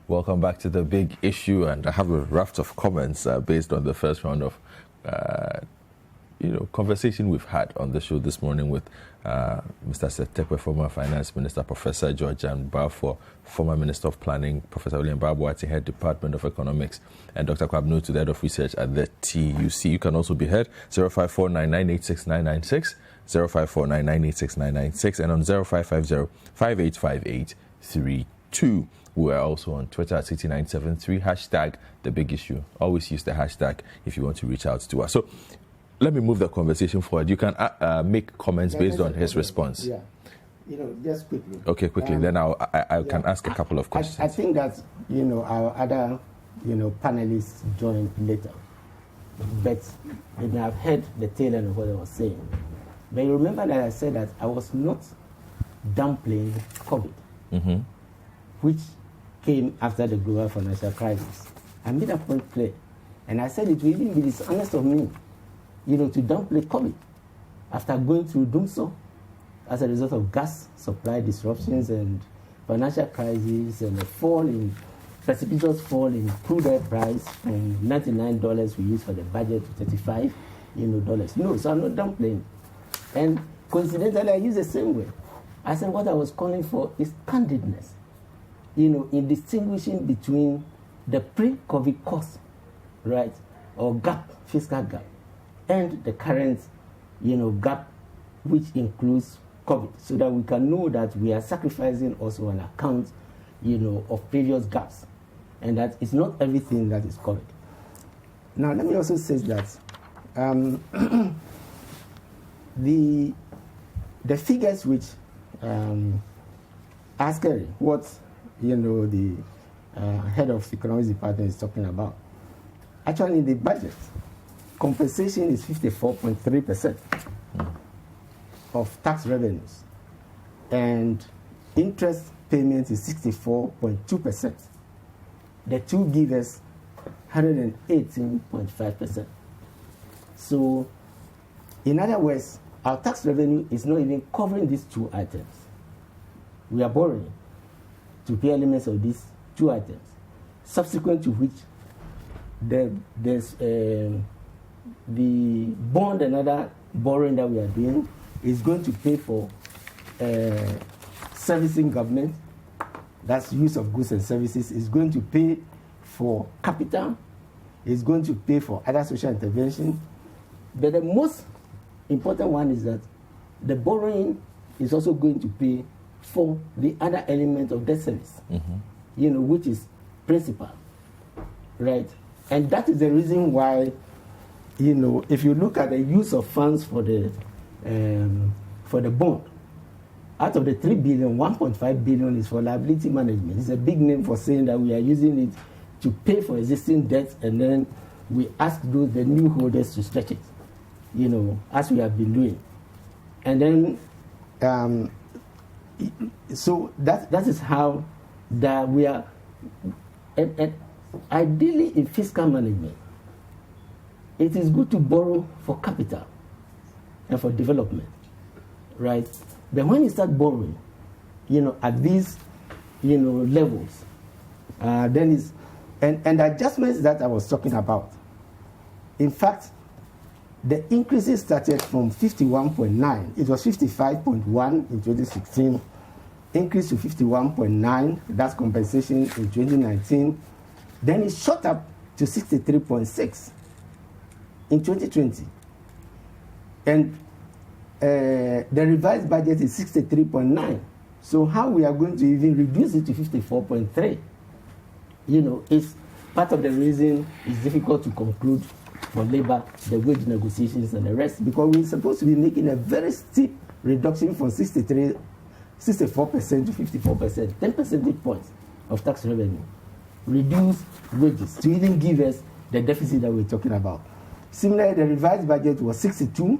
Welcome back to the big issue, and I have a raft of comments based on the first round of conversation we've had on the show this morning with Mr. Seth Tekper, former Finance Minister, Professor Gyan, Baffour, former Minister of Planning, Professor William Boateng, Head Department of Economics, and Dr. Kwabena, the Head of Research at the TUC. You can also be heard 0549986996, 0549986996, and on 0550-585832. We are also on Twitter at Citi973, hashtag the big issue. Always use the hashtag if you want to reach out to us. So let me move the conversation forward. You can make comments based on his response. Yeah, just quickly. Okay, quickly. Then I can ask a couple of questions. I think that, our other, panelists joined later. But they may have heard the tail end of what I was saying. But you remember that I said that I was not downplaying COVID, which came after the global financial crisis. I made a point clear. And I said it will even be dishonest of me, to downplay COVID after going through doomsday as a result of gas supply disruptions and financial crisis and a precipitous fall in crude oil price from $99 we used for the budget to $35 dollars. No, so I'm not downplaying. And coincidentally, I use the same way. I said what I was calling for is candidness, in distinguishing between the pre-COVID cost, right, or gap, fiscal gap, and the current, gap, which includes COVID, so that we can know that we are sacrificing also an account, of previous gaps, and that it's not everything that is COVID. Now, let me also say that the figures which are scary, what the head of economics department is talking about. Actually, in the budget, compensation is 54.3% of tax revenues, and interest payment is 64.2%. The two give us 118.5%. So, in other words, our tax revenue is not even covering these two items. We are borrowing to pay elements of these two items, subsequent to which there's the bond and other borrowing that we are doing is going to pay for servicing government, that's use of goods and services, is going to pay for capital, is going to pay for other social intervention. But the most important one is that the borrowing is also going to pay for the other element of debt service, which is principal, right? And that is the reason why, if you look at the use of funds for the bond, out of the 3 billion, 1.5 billion is for liability management. It's a big name for saying that we are using it to pay for existing debts, and then we ask the new holders to stretch it, as we have been doing. And then, so that is how that we are, and ideally in fiscal management, it is good to borrow for capital and for development, right? But when you start borrowing, at these, levels, then it's, and the adjustments that I was talking about, in fact, the increases started from 51.9. It was 55.1 in 2016, increased to 51.9, that's compensation in 2019. Then it shot up to 63.6 in 2020. And the revised budget is 63.9. So how we are going to even reduce it to 54.3, is part of the reason it's difficult to conclude for labor, the wage negotiations and the rest, because we're supposed to be making a very steep reduction from 64% to 54%, 10 percentage points of tax revenue. Reduce wages to even give us the deficit that we're talking about. Similarly, the revised budget was 62,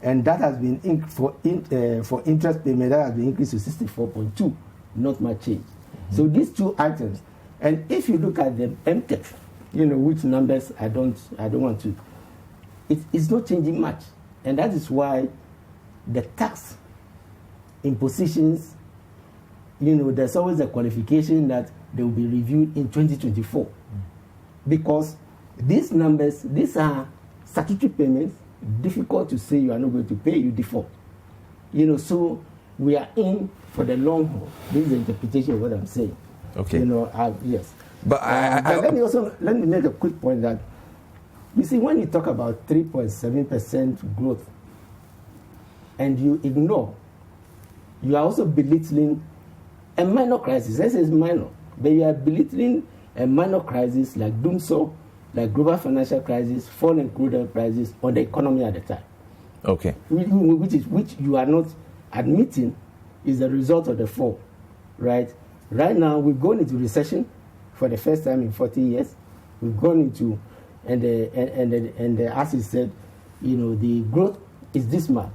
and that has been for interest payment, that has been increased to 64.2, not much change. So these two items, and if you look at them, MTEC, which numbers I don't want to, it's not changing much. And that is why the tax impositions, there's always a qualification that they will be reviewed in 2024. Because these numbers, these are statutory payments, difficult to say you are not going to pay, you default. So we are in for the long haul. This is the interpretation of what I'm saying. Okay. Yes. But let me make a quick point that, you see, when you talk about 3.7% growth and you ignore, you are also belittling a minor crisis. This is minor, but you are belittling a minor crisis like doomsday, like global financial crisis, falling crude oil prices, or the economy at the time. Okay. Which you are not admitting is the result of the fall, right? Right now, we've gone into recession for the first time in 40 years. We've gone into, and as he said, the growth is dismal,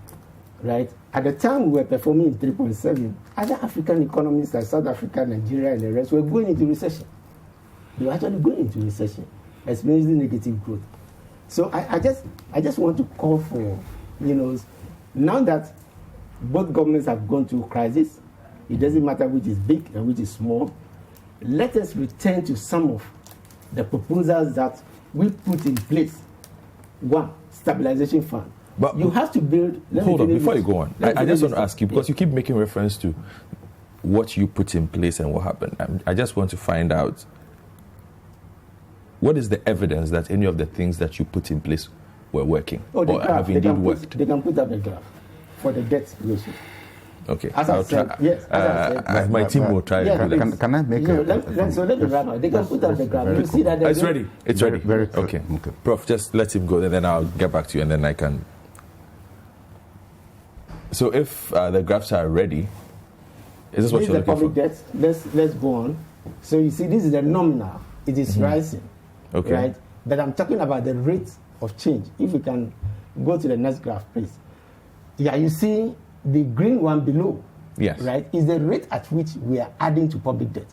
right? At the time we were performing in 3.7, other African economies like South Africa, Nigeria, and the rest were going into recession. They were actually going into recession, experiencing negative growth. So I just want to call for, now that both governments have gone through crisis, it doesn't matter which is big and which is small, let us return to some of the proposals that we put in place. One, stabilization fund. But you have to build... Hold on, before you go on, I just want to ask you, because you keep making reference to what you put in place and what happened. I just want to find out, what is the evidence that any of the things that you put in place were working or have indeed worked? They can put up a graph for the debt ratio. Okay. As I said, my team will try to do that. Can I make so let me wrap up. They can put up the graph. You see that it's ready. It's ready. Very okay. Prof, just let him go, and then I'll get back to you, and then I can. So if the graphs are ready, is this what you're looking for? Debt. Let's go on. So you see, this is the nominal. It is rising. Okay. Right? But I'm talking about the rate of change. If we can go to the next graph, please. Yeah, you see the green one below. Yes. Right? Is the rate at which we are adding to public debt.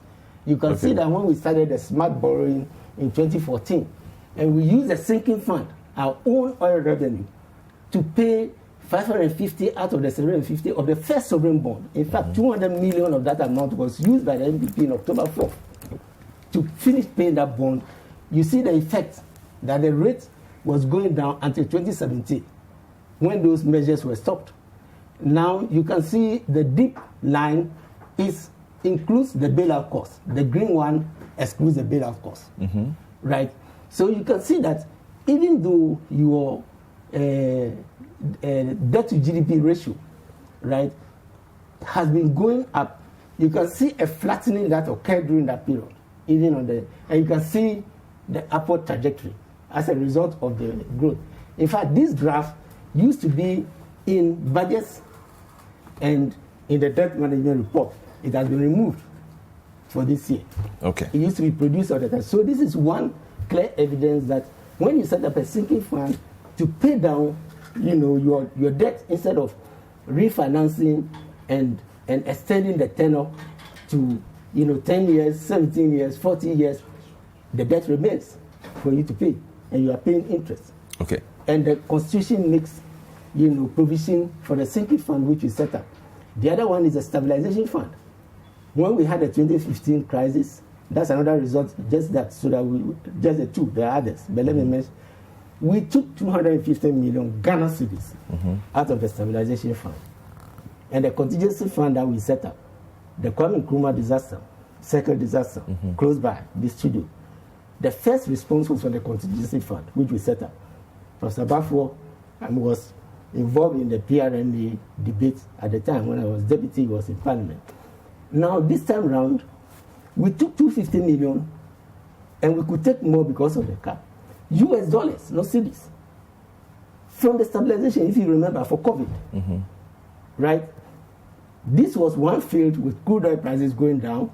You can see that when we started the smart borrowing in 2014, and we used the sinking fund, our own oil revenue, to pay 550 out of the 750 of the first sovereign bond. In fact, 200 million of that amount was used by the NPP in October 4th to finish paying that bond. You see the effect that the rate was going down until 2017 when those measures were stopped. Now you can see the deep line includes the bailout cost. The green one excludes the bailout cost. Right? So you can see that even though your debt to GDP ratio, right, has been going up, you can see a flattening that occurred during that period, and you can see the upward trajectory as a result of the growth. In fact, this graph used to be in budgets and in the debt management report. It has been removed for this year. Okay. It used to be produced all the time. So this is one clear evidence that when you set up a sinking fund to pay down, your debt, instead of refinancing and extending the tenor to 10 years, 17 years, 40 years, the debt remains for you to pay, and you are paying interest. Okay. And the Constitution makes provision for the sinking fund which we set up. The other one is a stabilization fund. When we had the 2015 crisis, that's another result, just that, so that just the two, there are others, but let me mention. We took 250 million Ghana cedis out of the stabilization fund. And the contingency fund that we set up, the Kwame Nkrumah disaster, second disaster, close by this studio. The first response was from the contingency fund, which we set up. Professor Baffour was involved in the PRMA debate at the time when I was deputy, he was in parliament. Now, this time round, we took 250 million, and we could take more because of the cap. US dollars, no cedis. From the stabilization, if you remember, for COVID. Right? This was one field with crude oil prices going down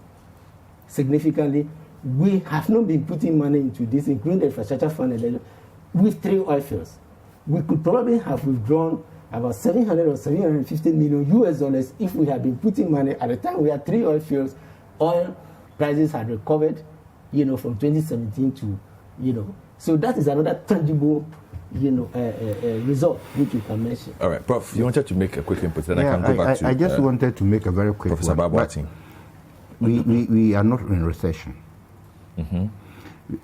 significantly. We have not been putting money into this, including the infrastructure fund, with 3 oil fields. We could probably have withdrawn about 700 or 750 million US dollars if we had been putting money. At the time we had 3 oil fields, oil prices had recovered, from 2017 to, So that is another tangible, result which you can mention. All right, Prof, you wanted to make a quick input, then I can go back to... I just wanted to make a very quick Professor Boateng. we are not in recession. Mm-hmm.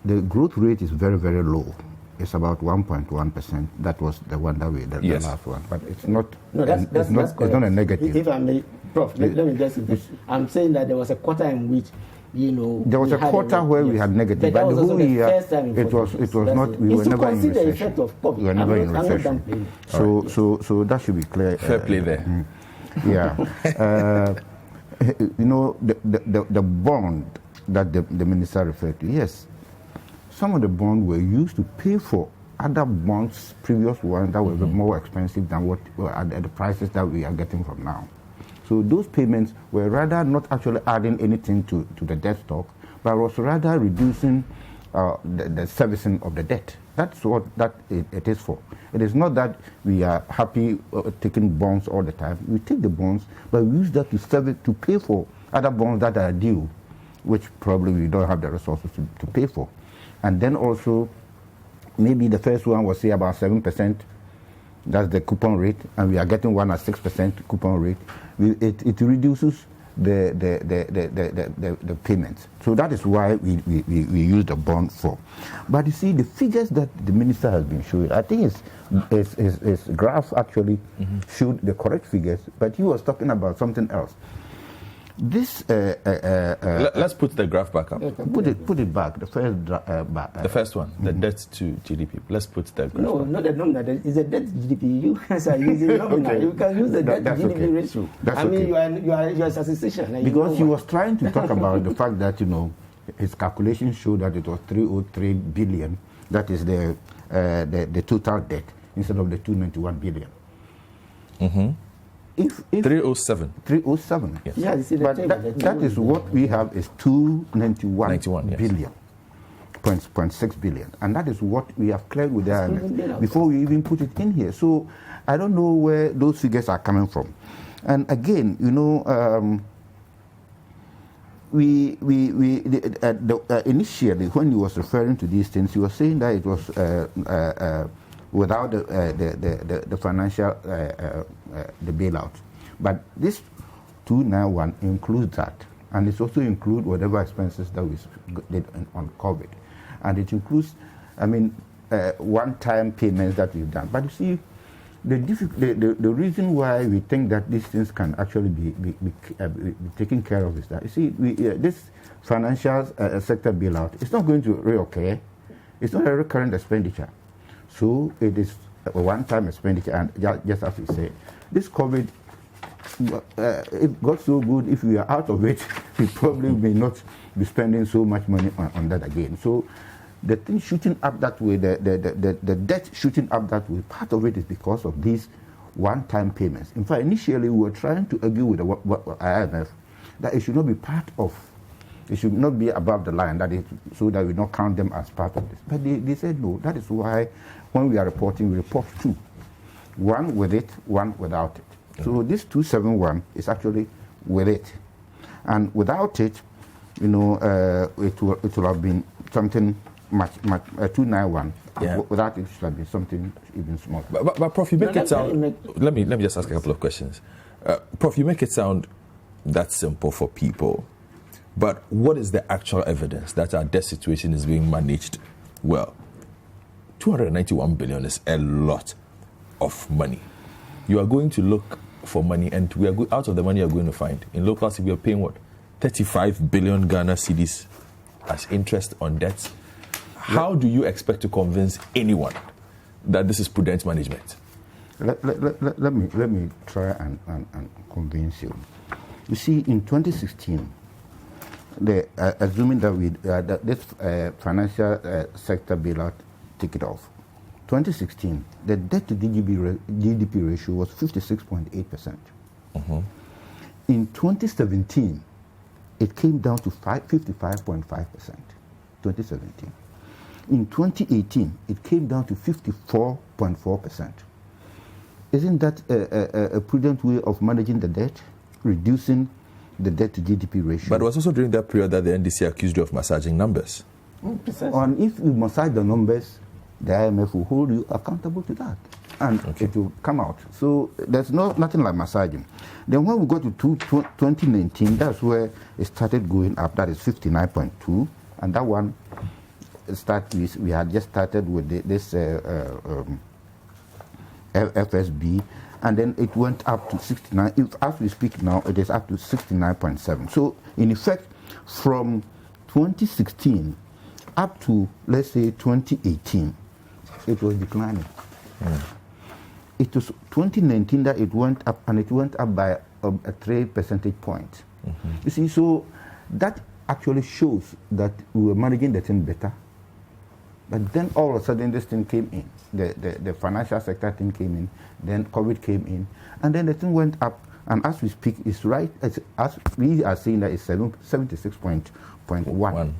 The growth rate is very, very low. It's about 1.1%. That was the one that the last one. But it's not. No, that's not a negative. If I may, Prof, let me just. I'm saying that there was a quarter in which, there was a quarter where we had negative, but the whole year it was not. We were never in recession. We were never in recession. So that should be clear. Fair play there. Yeah. The bond that the minister referred to. Yes. Some of the bonds were used to pay for other bonds, previous ones that were more expensive than what at the prices that we are getting from now. So those payments were rather not actually adding anything to the debt stock, but was rather reducing the servicing of the debt. That's what it is for. It is not that we are happy taking bonds all the time. We take the bonds, but we use that to pay for other bonds that are due, which probably we don't have the resources to pay for. And then also, maybe the first one was say about 7%. That's the coupon rate, and we are getting one at 6% coupon rate. It reduces the payments. So that is why we use the bond for. But you see, the figures that the minister has been showing, I think his graph actually showed the correct figures, but he was talking about something else. This let's put the graph back up. Put it back. The first the first one, the debt to GDP. Let's put the graph. No, back. not the nominal. It's a debt to GDP. You guys are using nominal. Okay. You can use the debt to GDP ratio. I mean, you are a statistician. Because he was trying to talk about the fact that his calculations show that it was 303 billion. That is the total debt instead of the 291 billion. Mm-hmm. If 307. 307. Yes. Yeah, you see but that is what we have is 291 billion. 0.6 billion. And that is what we have cleared with the IMF before we even put it in here. So I don't know where those figures are coming from. And again, initially when he was referring to these things, he was saying that it was without the financial the bailout, but this 291 includes that, and it also includes whatever expenses that we did on COVID, and it includes, one-time payments that we've done. But you see, the reason why we think that these things can actually be taken care of is that, you see, this financial sector bailout, it's not going to reoccur. It's not a recurrent expenditure. So it is a one-time expenditure, and just as we say, this COVID, it got so good, if we are out of it, we probably may not be spending so much money on that again. So the thing shooting up that way, the debt shooting up that way, part of it is because of these one-time payments. In fact, initially we were trying to argue with the IMF that it should not be part of, it should not be above the line, so that we don't count them as part of this. But they said no. That is why when we are reporting, we report two. One with it, one without it. So this 271 is actually with it. And without it, it will have been something much 291. Yeah. Without it, it should have been something even smaller. But Prof, you make it sound... Let me just ask a couple of questions. Prof, you make it sound that simple for people. But what is the actual evidence that our debt situation is being managed well? 291 billion is a lot of money. You are going to look for money, and we are out of the money you are going to find. In local city, we are paying what? 35 billion Ghana cedis as interest on debts. How do you expect to convince anyone that this is prudent management? Let me try and convince you. You see, in 2016, assuming that this financial sector bailout take it off, 2016, the debt to GDP ratio was 56.8%. Mm-hmm. In 2017, it came down to 55.5%. 2017. In 2018, it came down to 54.4%. Isn't that a prudent way of managing the debt, reducing the debt to GDP ratio? But it was also during that period that the NDC accused you of massaging numbers. And if you massage the numbers, the IMF will hold you accountable to that. and it will come out. So there's nothing like massaging. Then when we go to 2019, that's where it started going up. That is 59.2, and that one we had just started with this FSB, and then it went up to 69. As we speak now, it is up to 69.7. So in effect, from 2016 up to, let's say, 2018, it was declining. It was 2019 that it went up, and it went up by a 3 percentage points. You see, so that actually shows that we were managing the thing better. But then all of a sudden this thing came in, the financial sector thing came in, then COVID came in, and then the thing went up, and as we speak, it's right, as we are saying that it's 76.1.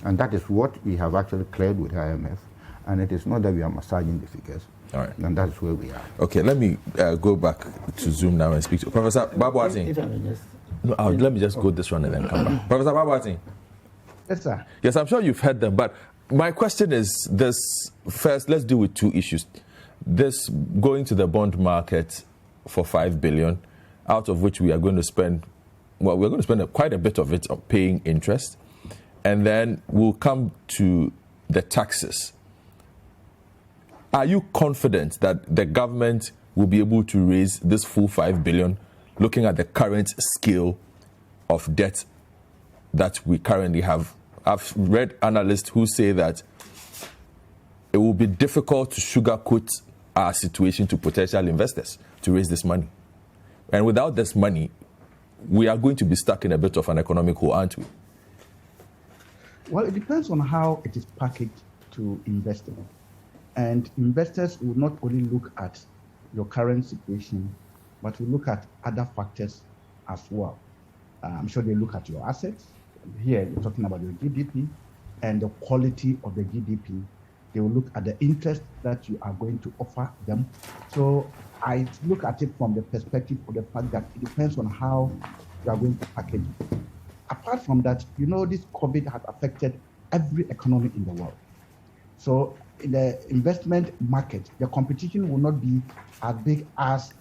And that is what we have actually cleared with IMF, and it is not that we are massaging the figures. All right. And that's where we are. Okay, let me go back to Zoom now and speak to Professor Boateng. Let me just go this one and then come back. Professor Boateng. Yes, sir. Yes, I'm sure you've heard them, but my question is this. First, let's deal with two issues. This going to the bond market for 5 billion, out of which we are going to spend, we're going to spend quite a bit of it on paying interest. And then we'll come to the taxes. Are you confident that the government will be able to raise this full 5 billion, looking at the current scale of debt that we currently have? I've read analysts who say that it will be difficult to sugarcoat our situation to potential investors to raise this money. And without this money, we are going to be stuck in a bit of an economic hole, aren't we? Well, it depends on how it is packaged to investors. And investors will not only look at your current situation, but will look at other factors as well. I'm sure they look at your assets. Here, you're talking about your GDP and the quality of the GDP. They will look at the interest that you are going to offer them. So I look at it from the perspective of the fact that it depends on how you are going to package it. Apart from that, you know, this COVID has affected every economy in the world. So in the investment market, the competition will not be as big as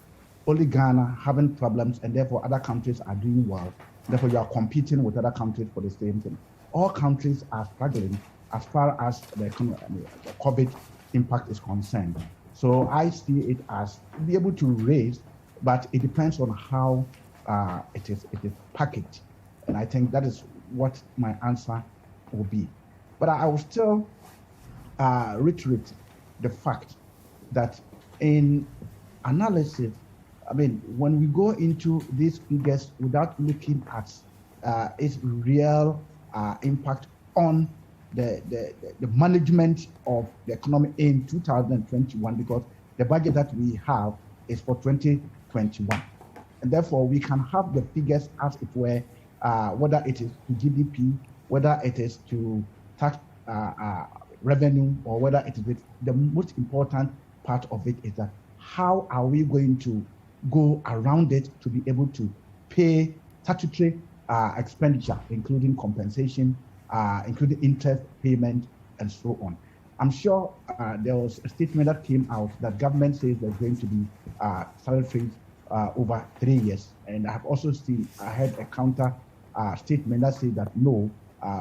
only Ghana having problems and therefore other countries are doing well. Therefore, you are competing with other countries for the same thing. All countries are struggling as far as the COVID impact is concerned. So I see it as be able to raise, but it depends on how it is packaged. And I think that is what my answer will be. But I will still reiterate the fact that in analysis, I mean, when we go into these figures without looking at its real impact on the management of the economy in 2021, because the budget that we have is for 2021. And therefore, we can have the figures as it were, whether it is to GDP, whether it is to tax revenue, or whether it is the most important part of it is that how are we going to go around it to be able to pay statutory expenditure, including compensation, including interest payment, and so on. I'm sure there was a statement that came out that government says there's going to be salary freeze over 3 years. And I have also heard a counter statement that says that no,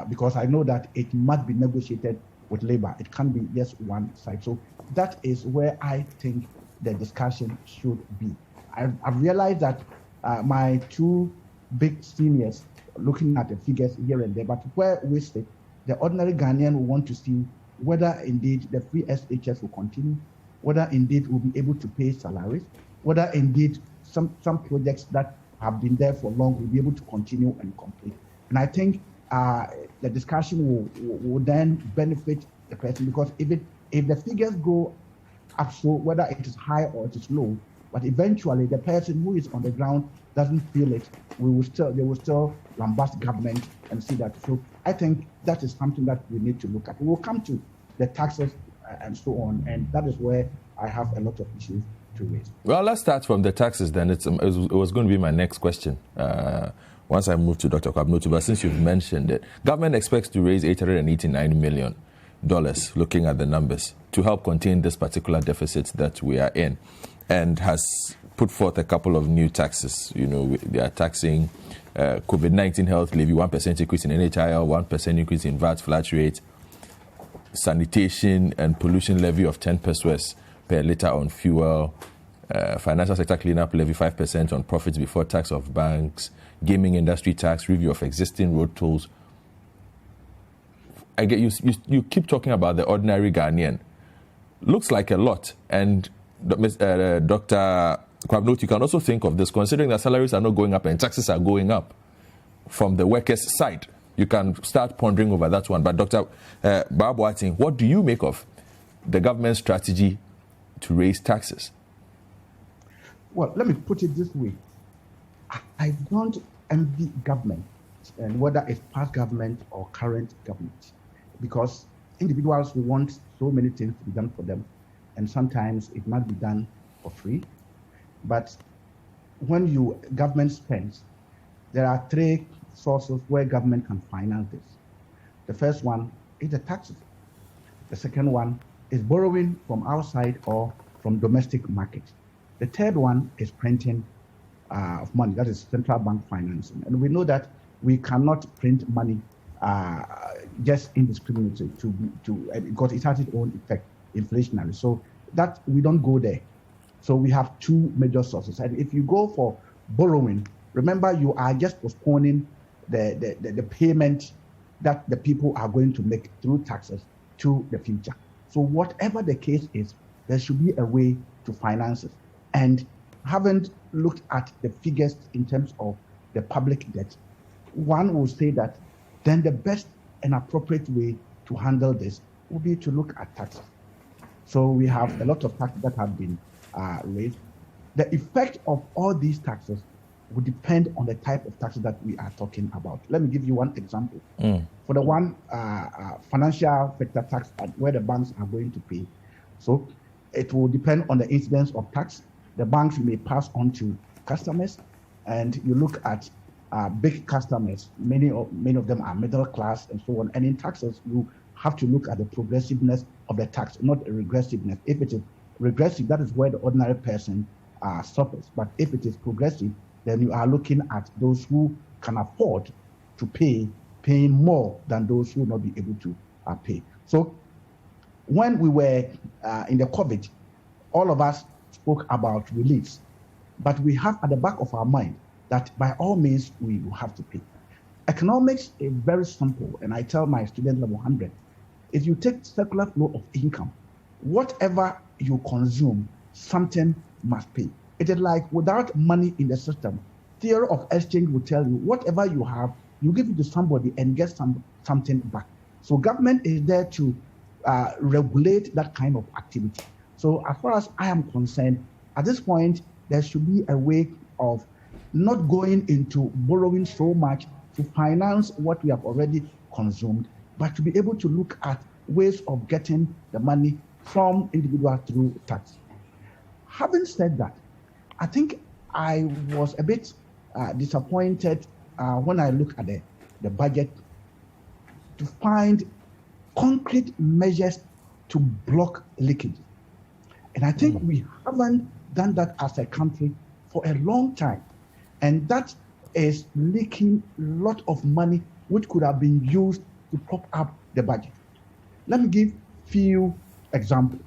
because I know that it must be negotiated with labor. It can't be just one side. So that is where I think the discussion should be. I've realized that my two big seniors looking at the figures here and there, but where we sit, the ordinary Ghanaian will want to see whether indeed the free SHS will continue, whether indeed we'll be able to pay salaries, whether indeed some projects that have been there for long will be able to continue and complete. And I think the discussion will then benefit the person, because if the figures go up, so whether it is high or it is low, but eventually the person who is on the ground doesn't feel it, they will still lambast government and see that. So I think that is something that we need to look at. We will come to the taxes and so on, and that is where I have a lot of issues to raise. Well, let's start from the taxes then. It was going to be my next question once I move to Dr. Kwabena, but since you've mentioned it, government expects to raise 889 million looking at the numbers, to help contain this particular deficit that we are in, and has put forth a couple of new taxes. They are taxing COVID-19 health levy, 1% increase in NHIL, 1% increase in VAT flat rate, sanitation and pollution levy of 10 pesos per litre on fuel, financial sector cleanup levy 5% on profits before tax of banks, gaming industry tax, review of existing road tolls. I get you keep talking about the ordinary Ghanaian. Looks like a lot. And Dr. Kwabena, you can also think of this, considering that salaries are not going up and taxes are going up from the workers' side. You can start pondering over that one. But Dr. Boateng, what do you make of the government's strategy to raise taxes? Well, let me put it this way. I don't envy government, and whether it's past government or current government, because individuals will want so many things to be done for them, and sometimes it must be done for free. But when government spends, there are three sources where government can finance this. The first one is the taxes. The second one is borrowing from outside or from domestic markets. The third one is printing of money, that is central bank financing. And we know that we cannot print money just indiscriminately because it has its own effect inflationary. So that we don't go there. So we have two major sources. And if you go for borrowing, remember you are just postponing the payment that the people are going to make through taxes to the future. So whatever the case is, there should be a way to finance it. And haven't looked at the figures in terms of the public debt, one will say that then the best and appropriate way to handle this would be to look at taxes. So we have a lot of taxes that have been raised. The effect of all these taxes would depend on the type of taxes that we are talking about. Let me give you one example. For the one financial sector tax where the banks are going to pay. So it will depend on the incidence of tax. The banks may pass on to customers, and you look at big customers, many of them are middle class and so on. And in taxes, you have to look at the progressiveness of the tax, not regressiveness. If it is regressive, that is where the ordinary person suffers. But if it is progressive, then you are looking at those who can afford to paying more than those who will not be able to pay. So when we were in the COVID, all of us spoke about reliefs, but we have at the back of our mind that by all means we will have to pay. Economics is very simple, and I tell my student level 100, if you take circular flow of income, whatever you consume, something must pay. It is like without money in the system, theory of exchange will tell you whatever you have, you give it to somebody and get something back. So government is there to regulate that kind of activity. So as far as I am concerned, at this point, there should be a way of not going into borrowing so much to finance what we have already consumed, but to be able to look at ways of getting the money from individuals through tax. Having said that, I think I was a bit disappointed when I look at the budget to find concrete measures to block leakage. And I think we haven't done that as a country for a long time. And that is leaking a lot of money which could have been used to prop up the budget. Let me give few examples.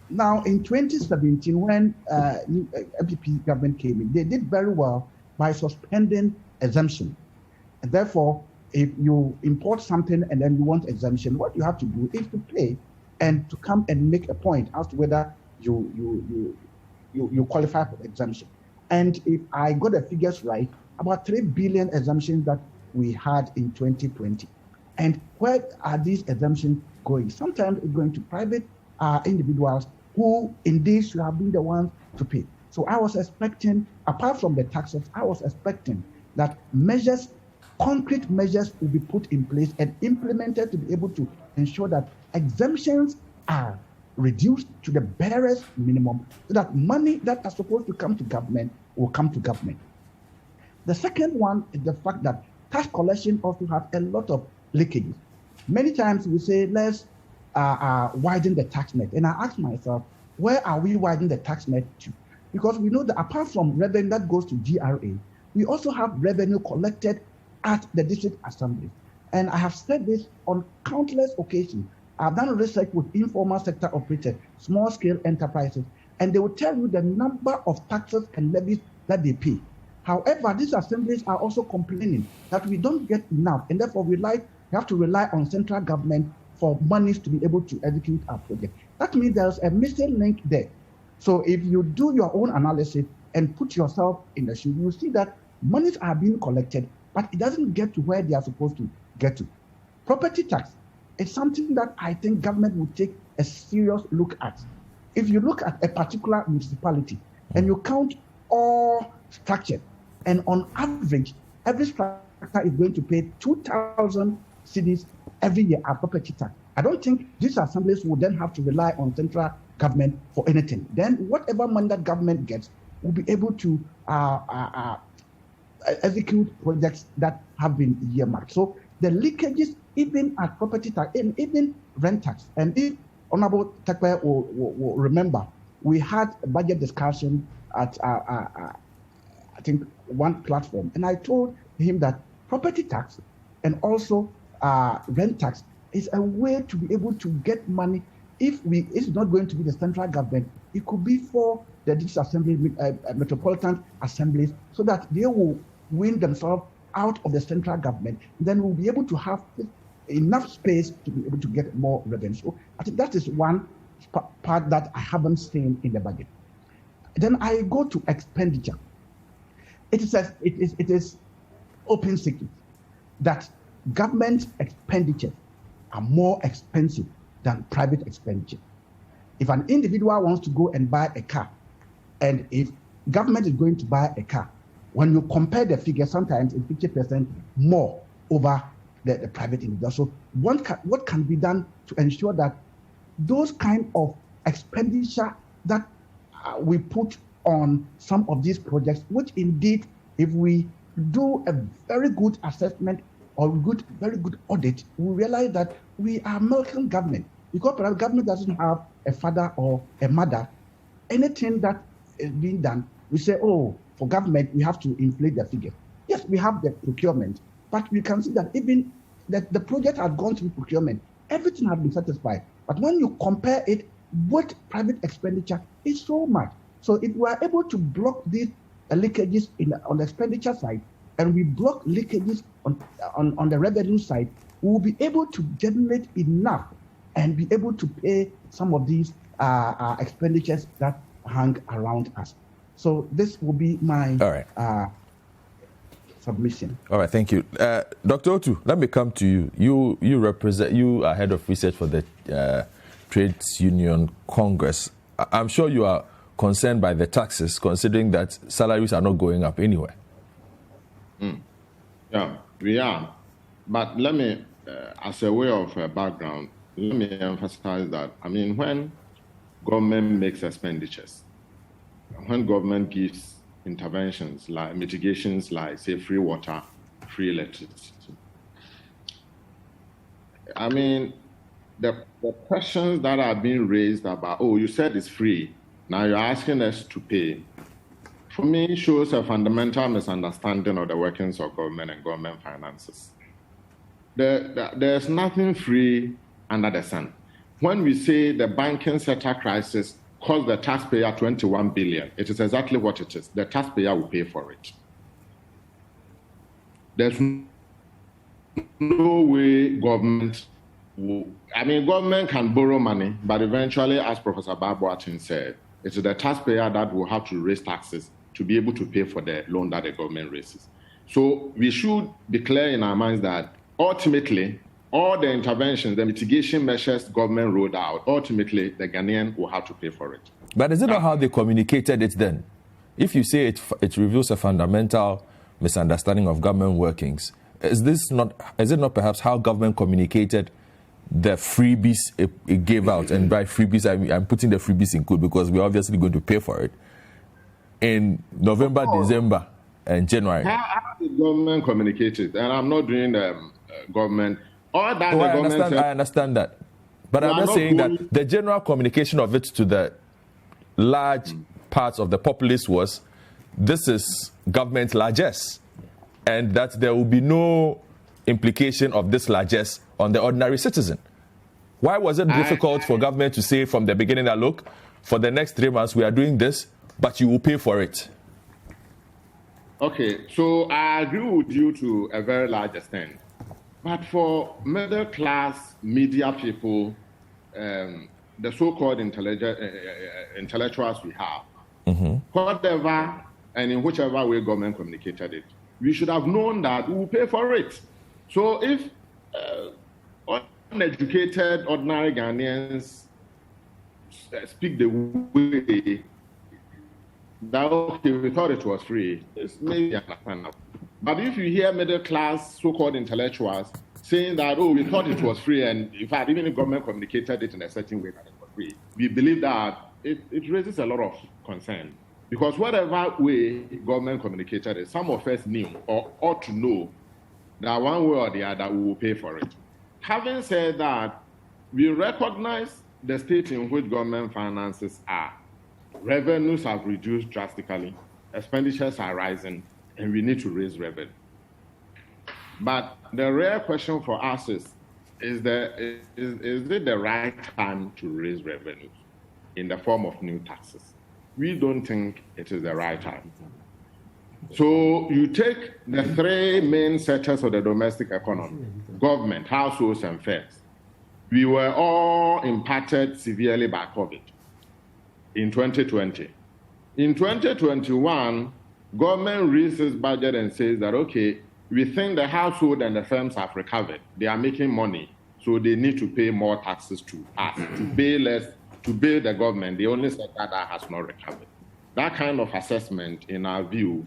Now, in 2017, when MPP government came in, they did very well by suspending exemption. And therefore, if you import something and then you want exemption, what you have to do is to pay and to come and make a point as to whether you qualify for exemption. And if I got the figures right, about 3 billion exemptions that we had in 2020. And where are these exemptions going? Sometimes it's going to private individuals who indeed should have been the ones to pay. So I was expecting, apart from the taxes, I was expecting that measures, concrete measures will be put in place and implemented to be able to ensure that exemptions are reduced to the barest minimum so that money that are supposed to come to government will come to government. The second one is the fact that tax collection also has a lot of leakages. Many times we say, let's widen the tax net. And I asked myself, where are we widening the tax net to? Because we know that apart from revenue that goes to GRA, we also have revenue collected at the district assembly. And I have said this on countless occasions. I've done research with informal sector operators, small-scale enterprises, and they will tell you the number of taxes and levies that they pay. However, these assemblies are also complaining that we don't get enough, and therefore we have to rely on central government for monies to be able to execute our project. That means there's a missing link there. So if you do your own analysis and put yourself in the shoe, you see that monies are being collected, but it doesn't get to where they are supposed to get to. Property tax is something that I think government will take a serious look at. If you look at a particular municipality and you count all structures, and on average, every structure is going to pay 2,000 cedis every year as property tax. I don't think these assemblies will then have to rely on central government for anything. Then whatever money that government gets will be able to execute projects that have been earmarked. So the leakages, even at property tax and even rent tax, and if Honorable Tekper will remember, we had a budget discussion at I think one platform, and I told him that property tax and also rent tax is a way to be able to get money. If it's not going to be the central government, it could be for the district assembly, metropolitan assemblies, so that they will win themselves out of the central government. Then we'll be able to have enough space to be able to get more revenue. So I think that is one part that I haven't seen in the budget. Then I go to expenditure. It is open secret that government expenditures are more expensive than private expenditure. If an individual wants to go and buy a car, and if government is going to buy a car, when you compare the figure, sometimes it's 50% more over the private individual. So what can be done to ensure that those kind of expenditure that we put on some of these projects, which indeed, if we do a very good assessment or very good audit, we realize that we are milking government, because perhaps government doesn't have a father or a mother. Anything that is being done, we say, oh, for government, we have to inflate the figure. Yes, we have the procurement, but we can see that even that the project has gone through procurement, everything has been satisfied. But when you compare it with private expenditure, it's so much. So if we are able to block these leakages on the expenditure side, and we block leakages on the revenue side, we will be able to generate enough and be able to pay some of these expenditures that hang around us. So this will be my submission. All right, thank you. Dr. Otto, let me come to you. You are head of research for the Trades Union Congress. I'm sure you are concerned by the taxes, considering that salaries are not going up anywhere. Yeah, we are. But let me, as a way of background, let me emphasize that, when government makes expenditures, when government gives interventions like mitigations like, say, free water, free electricity, the questions that are being raised about, oh, you said it's free, now you're asking us to pay, for me, shows a fundamental misunderstanding of the workings of government and government finances. There's nothing free under the sun. When we say the banking sector crisis cost the taxpayer 21 billion, it is exactly what it is. The taxpayer will pay for it. There's no way government will, government can borrow money, but eventually, as Professor Boateng said, it is the taxpayer that will have to raise taxes to be able to pay for the loan that the government raises. So we should be clear in our minds that ultimately, all the interventions, the mitigation measures government rolled out, ultimately the Ghanaian will have to pay for it. But is it not how they communicated it then? If you say it reveals a fundamental misunderstanding of government workings, is it not perhaps how government communicated the freebies it gave out? And by freebies, I'm putting the freebies in quote because we're obviously going to pay for it in November, December, and January. How did government communicate it? And I'm not doing government. All that the government I understand that. But I'm just saying that the general communication of it to the large parts of the populace was, this is government largesse, and that there will be no implication of this largesse on the ordinary citizen. Why was it difficult for government to say from the beginning that, look, for the next 3 months we are doing this, but you will pay for it? Okay, so I agree with you to a very large extent. But for middle class media people, the so-called intellectuals we have, whatever and in whichever way government communicated it, we should have known that we will pay for it. So if uneducated, ordinary Ghanaians speak the way that, okay, we thought it was free, it's maybe understandable. But if you hear middle class, so-called intellectuals saying that, oh, we thought it was free, and in fact, even if government communicated it in a certain way that it was free, we believe that it raises a lot of concern. Because whatever way government communicated it, some of us knew or ought to know that one way or the other we will pay for it. Having said that, we recognize the state in which government finances are. Revenues have reduced drastically, expenditures are rising, and we need to raise revenue. But the real question for us is it the right time to raise revenues in the form of new taxes? We don't think it is the right time. So you take the three main sectors of the domestic economy, government, households, and firms. We were all impacted severely by COVID in 2020. In 2021, government raises budget and says that, okay, we think the household and the firms have recovered. They are making money, so they need to pay more taxes to us, to pay less, to bill the government, the only sector that has not recovered. That kind of assessment, in our view,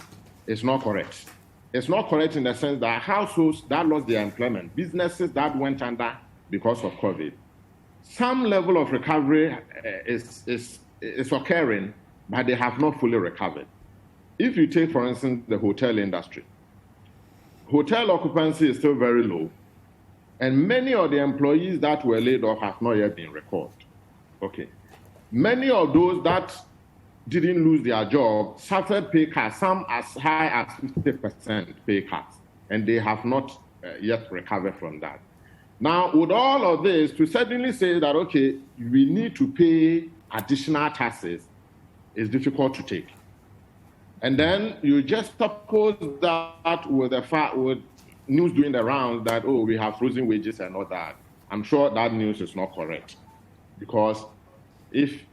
is not correct. It's not correct in the sense that households that lost their employment, businesses that went under because of COVID, some level of recovery is occurring, but they have not fully recovered. If you take, for instance, the hotel industry, hotel occupancy is still very low, and many of the employees that were laid off have not yet been recalled. Okay. Many of those that didn't lose their job suffered pay cuts, some as high as 50% pay cuts, and they have not yet recovered from that. Now, with all of this, to suddenly say that, okay, we need to pay additional taxes is difficult to take. And then you just suppose that with the fact, with news doing the rounds that, oh, we have frozen wages and all that. I'm sure that news is not correct, because if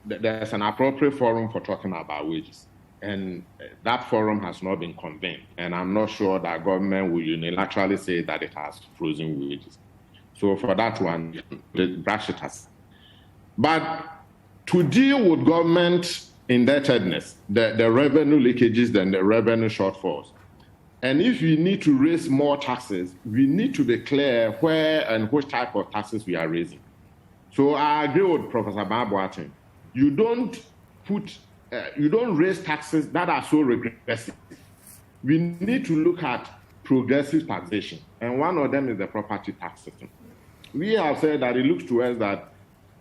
there's an appropriate forum for talking about wages, and that forum has not been convened, and I'm not sure that government will unilaterally say that it has frozen wages. So for that one, brush it aside. But to deal with government indebtedness, the revenue leakages and the revenue shortfalls, and if we need to raise more taxes, we need to be clear where and which type of taxes we are raising. So I agree with Professor Boateng. You don't raise taxes that are so regressive. We need to look at progressive taxation, and one of them is the property tax system. We have said that it looks to us that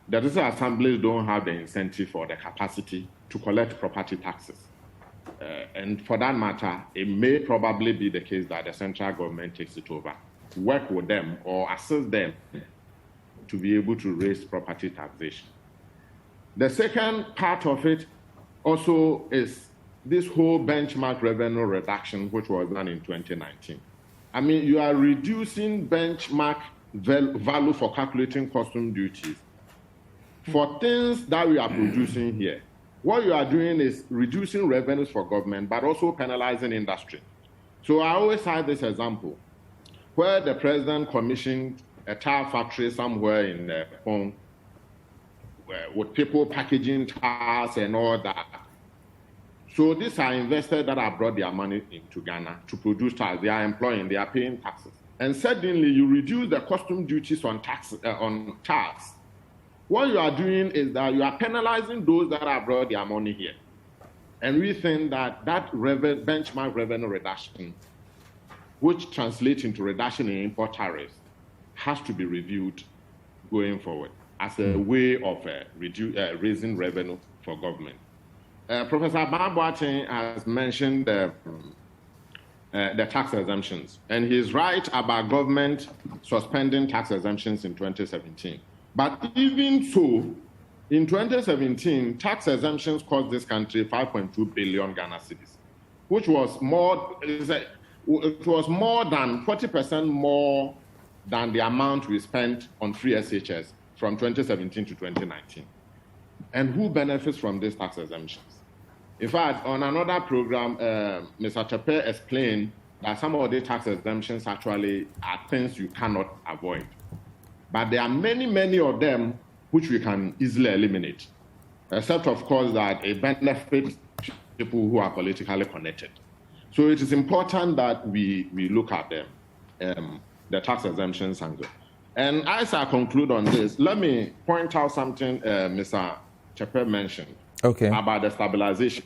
the district assemblies don't have the incentive or the capacity to collect property taxes. And for that matter, it may probably be the case that the central government takes it over, work with them or assist them to be able to raise property taxation. The second part of it also is this whole benchmark revenue reduction, which was done in 2019. I mean, you are reducing benchmark value for calculating custom duties for things that we are producing here. What you are doing is reducing revenues for government, but also penalizing industry. So I always cite this example, where the president commissioned a tire factory somewhere in Hong, with people packaging tires and all that. So these are investors that have brought their money into Ghana to produce tires. They are employing, they are paying taxes. And suddenly you reduce the custom duties on tires. What you are doing is that you are penalizing those that have brought their money here. And we think that benchmark revenue reduction, which translates into reduction in import tariffs, has to be reviewed going forward as a way of raising revenue for government. Professor Boateng has mentioned the tax exemptions, and he's right about government suspending tax exemptions in 2017. But even so, in 2017, tax exemptions cost this country 5.2 billion Ghana cedis, which was more than 40% more than the amount we spent on free SHS from 2017 to 2019. And who benefits from these tax exemptions? In fact, on another program, Mr. Tekper explained that some of the tax exemptions actually are things you cannot avoid. But there are many, many of them which we can easily eliminate, except, of course, that it benefits people who are politically connected. So it is important that we look at them, the tax exemptions angle. And as I conclude on this, let me point out something Mr. Tekper mentioned about the stabilization.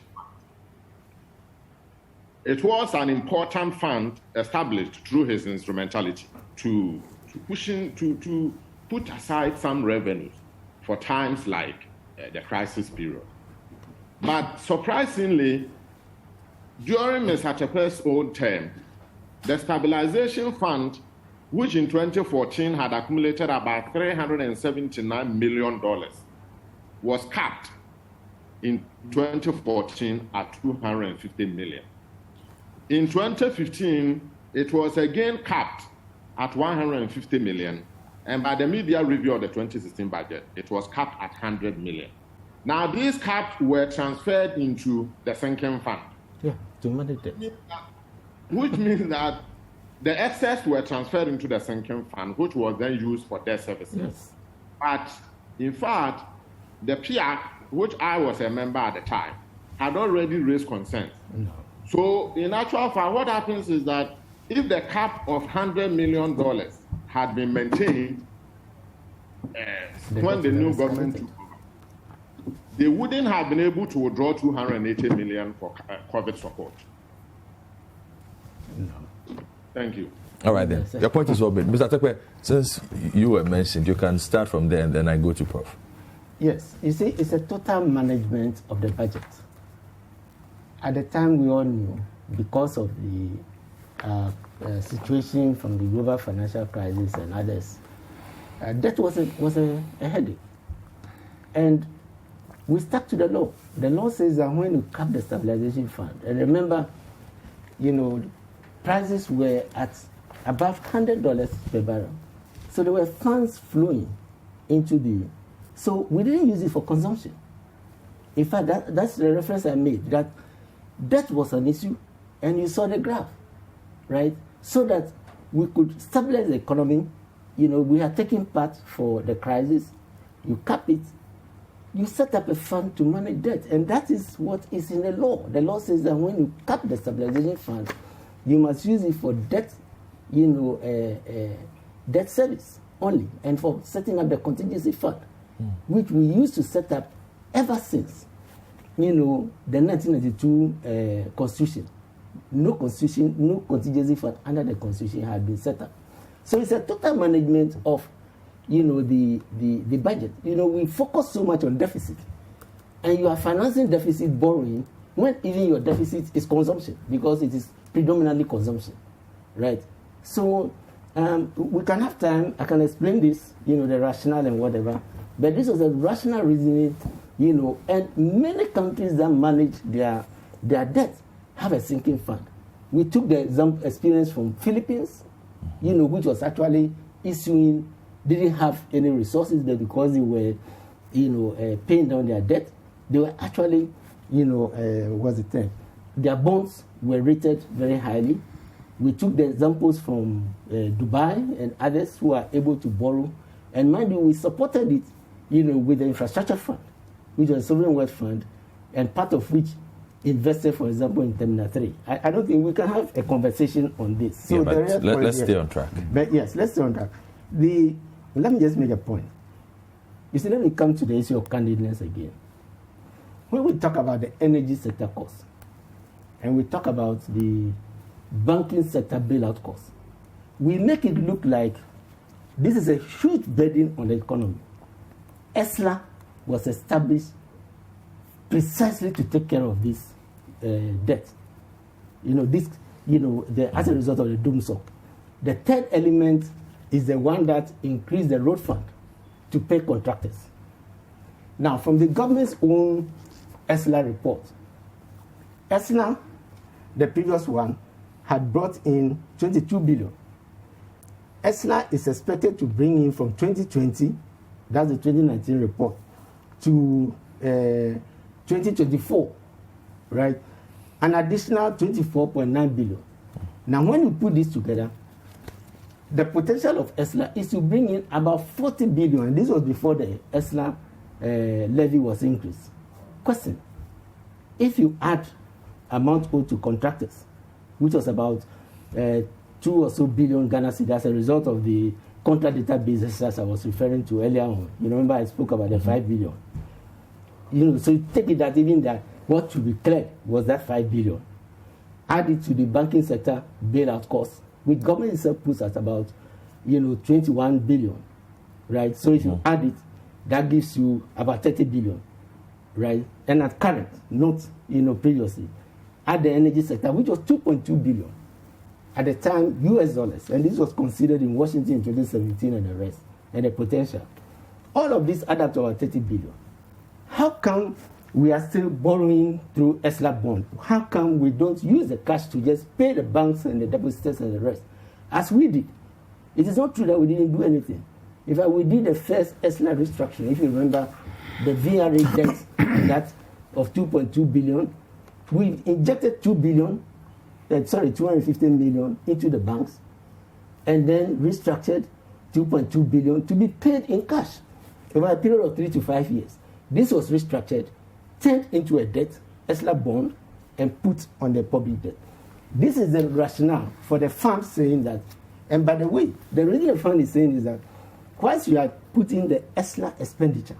It was an important fund established through his instrumentality to put aside some revenues for times like the crisis period. But surprisingly, during Mr. Tekper's old term, the stabilization fund, which in 2014 had accumulated about $379 million, was capped in 2014 at $250 million. In 2015, it was again capped at $150 million, and by the media review of the 2016 budget, it was capped at $100 million. Now, these caps were transferred into the sinking fund. Yeah, to manage it. Which means that the excess were transferred into the sinking fund, which was then used for debt services. Yes. But in fact, the PIAC, which I was a member at the time, had already raised concerns. No. So in actual fact, what happens is that if the cap of $100 million had been maintained when the new government took over, they wouldn't have been able to withdraw $280 million for COVID support. No. Thank you. All right, then. Your point is well made. Mr. Tekper, since you were mentioned, you can start from there and then I go to Prof. Yes, you see, it's a total management of the budget. At the time, we all knew, because of the situation from the global financial crisis and others, that was a headache. And we stuck to the law. The law says that when you cap the stabilization fund, and remember, prices were at above $100 per barrel. So there were funds flowing into so we didn't use it for consumption. In fact, that's the reference I made, that was an issue, and you saw the graph, right? So that we could stabilize the economy. We are taking part for the crisis. You cap it. You set up a fund to manage debt, and that is what is in the law. The law says that when you cap the stabilization fund, you must use it for debt, debt service only, and for setting up the contingency fund, which we used to set up ever since, the 1992 Constitution. No constitution, no contingency fund under the Constitution had been set up. So it's a total management of, the budget. We focus so much on deficit, and you are financing deficit borrowing when even your deficit is consumption, because it is predominantly consumption, right? So we can have time. I can explain this, the rationale and whatever. But this was a rational reasoning, and many countries that manage their debt have a sinking fund. We took the experience from Philippines, which was actually didn't have any resources there because they were, paying down their debt. They were actually, what's the term? Their bonds were rated very highly. We took the examples from Dubai and others who are able to borrow. And mind you, we supported it, with the infrastructure fund, which was a sovereign wealth fund, and part of which invested, for example, in Terminal 3. I don't think we can have a conversation on this. So let's stay on track. But yes, let's stay on track. Let me just make a point. You see, let me come to the issue of candidness again. When we talk about the energy sector costs, and we talk about the banking sector bailout costs, we make it look like This is a huge burden on the economy. ESLA was established precisely to take care of this debt. As a result of the doomsday. The third element is the one that increased the road fund to pay contractors. Now, from the government's own ESLA report, ESLA, the previous one, had brought in 22 billion. ESLA is expected to bring in from 2020, that's the 2019 report, to 2024, right? An additional 24.9 billion. Now, when you put this together, the potential of ESLA is to bring in about 40 billion, and this was before the ESLA levy was increased. Question: if you add amount owed to contractors, which was about 2 or so billion Ghana cedis as a result of the contract database as I was referring to earlier on. You remember I spoke about the 5 billion. So you take it that even that what should be cleared was that 5 billion. Add it to the banking sector bailout costs, which government itself puts at about 21 billion, right? So if you add it, that gives you about 30 billion, right? And at current, not previously, add the energy sector, which was 2.2 billion at the time, US dollars, and this was considered in Washington in 2017 and the rest, and the potential. All of this add up to about 30 billion. How come we are still borrowing through ESLA bond? How come we don't use the cash to just pay the banks and the depositors and the rest, as we did? It is not true that we didn't do anything. In fact, we did the first ESLA restructuring. If you remember, the VRA debt that of 2.2 billion, we injected 250 million into the banks, and then restructured 2.2 billion to be paid in cash over a period of 3 to 5 years. This was restructured, turned into a debt, ESLA bond, and put on the public debt. This is the rationale for the fund saying that, and by the way, the reason the fund is saying is that whilst you are putting the ESLA expenditure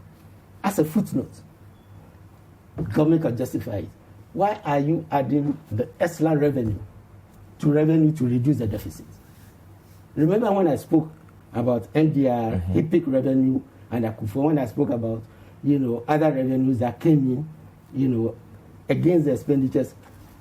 as a footnote, government can justify it. Why are you adding the ESLA revenue to reduce the deficit? Remember when I spoke about NDR, HIPIC revenue, and Akufo, when I spoke about other revenues that came in, against the expenditures,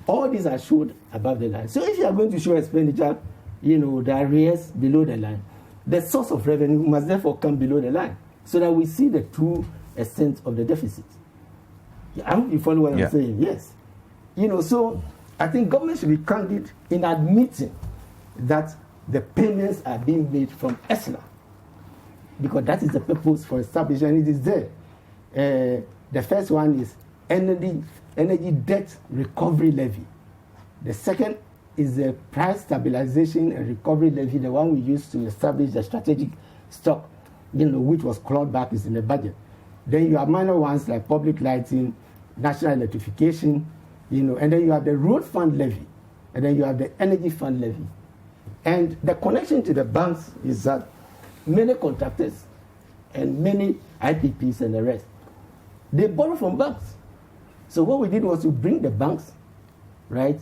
all these are showed above the line. So if you are going to show expenditure, the arrears below the line, the source of revenue must therefore come below the line, so that we see the true extent of the deficit. I hope you follow what I'm saying. Yes. So I think government should be candid in admitting that the payments are being made from ESLA, because that is the purpose for establishing it is there. The first one is energy debt recovery levy. The second is the price stabilization and recovery levy, the one we used to establish the strategic stock, which was clawed back, is in the budget. Then you have minor ones like public lighting, national electrification, and then you have the road fund levy, and then you have the energy fund levy. And the connection to the banks is that many contractors and many IPPs and the rest, they borrow from banks. So what we did was to bring the banks, right,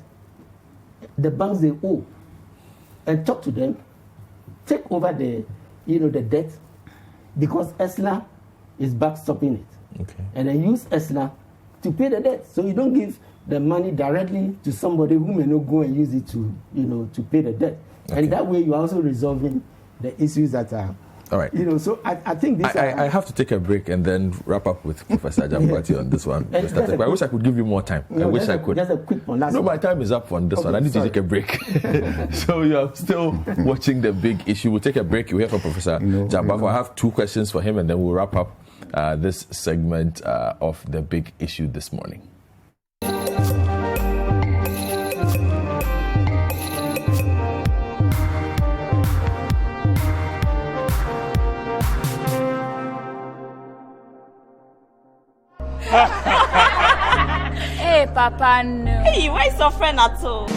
the banks they owe, and talk to them, take over the debt, because ESLA is backstopping it. Okay. And then use ESLA to pay the debt. So you don't give the money directly to somebody who may not go and use it to pay the debt. Okay. And that way you are also resolving the issues that are. All right. So I think this. I have to take a break and then wrap up with Professor Jambati on this one. Mr. Tekper, I wish I could give you more time. No, I wish I could. Just a quick one. No, my time is up on this one. I need to take a break. So you are still watching The Big Issue. We'll take a break. You hear from Professor Baffour. I have 2 questions for him, and then we'll wrap up this segment of The Big Issue this morning. Hey, Papa, no. Hey, why is your friend Otto? I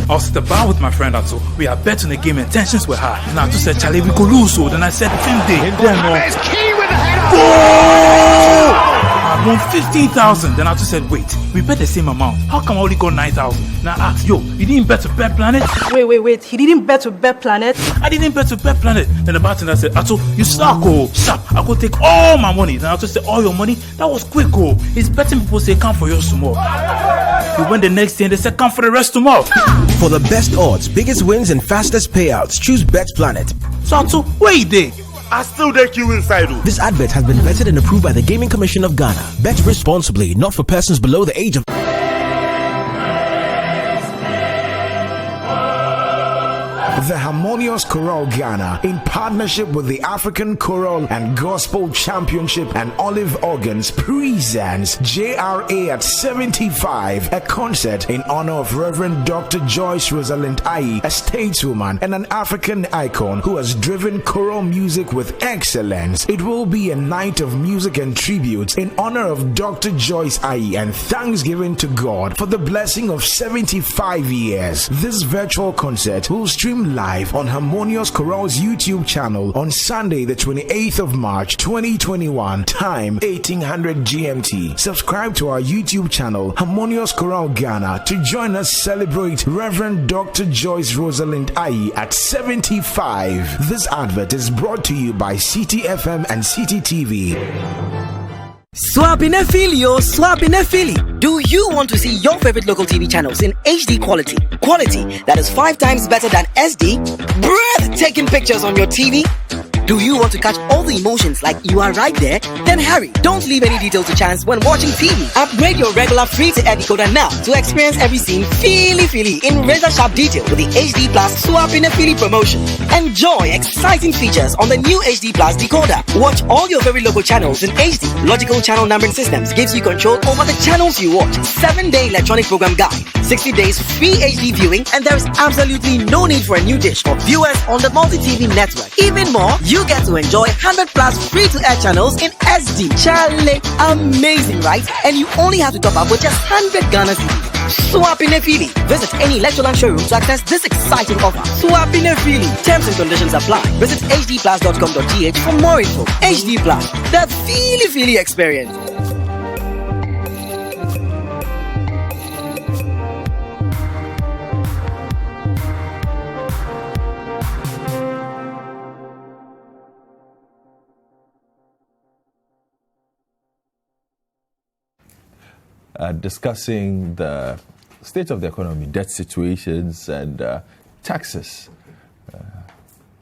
was at the bar with my friend Otto. We are betting the game and tensions were high. And Otto said, Charlie, we could lose. So then I said, the same day. And then, It's key with the header. Oh! won 15,000. Then Ato said, wait, we bet the same amount. How come I only got 9,000? Now I asked, yo, you didn't bet to Bet Planet? Wait. He didn't bet to Bet Planet? I didn't bet to Bet Planet. Then the bartender said, Ato, you suck, oh. Sharp, I go take all my money. Then Ato said, all your money? That was quick, oh. He's betting people say, come for yours tomorrow. We went the next day and they said, come for the rest tomorrow. For the best odds, biggest wins, and fastest payouts, choose Bet Planet. So Ato, where you there? I still take you inside. This advert has been vetted and approved by the Gaming Commission of Ghana. Bet responsibly, not for persons below the age of... The Harmonious Chorale Ghana, in partnership with the African Choral and Gospel Championship and Olive Organs, presents JRA at 75, a concert in honor of Reverend Dr. Joyce Rosalind Ayi, a stateswoman and an African icon who has driven choral music with excellence. It will be a night of music and tributes in honor of Dr. Joyce Ayi and thanksgiving to God for the blessing of 75 years. This virtual concert will stream live on Harmonious Chorale's YouTube channel on Sunday, the 28th of March 2021, time 1800 GMT. Subscribe to our YouTube channel, Harmonious Chorale Ghana, to join us celebrate Reverend Dr. Joyce Rosalind Ayi at 75. This advert is brought to you by Citi FM and Citi TV. Swapinefili. Do you want to see your favorite local TV channels in HD quality? Quality that is 5 times better than SD? Breathtaking pictures on your TV? Do you want to catch all the emotions like you are right there? Then hurry, don't leave any details to chance when watching TV. Upgrade your regular free-to-air decoder now to experience every scene feely in razor-sharp detail with the HD Plus Swapinefili promotion. Enjoy exciting features on the new HD Plus decoder. Watch all your favorite local channels in HD. Logical channel numbering systems gives you control over the channels you watch. 7-day electronic program guide, 60 days free HD viewing, and there is absolutely no need for a new dish for viewers on the multi-TV network. Even more, you get to enjoy 100 plus free-to-air channels in SD. Charlie, amazing, right? And you only have to top up with just 100 Ghana cedis. Swapinefili. Visit any Electroland showroom to access this exciting offer. Swapinefili. Terms and conditions apply. Visit hdplus.com.gh for more info. HD Plus, the feely experience. Discussing the state of the economy, debt situations, and taxes.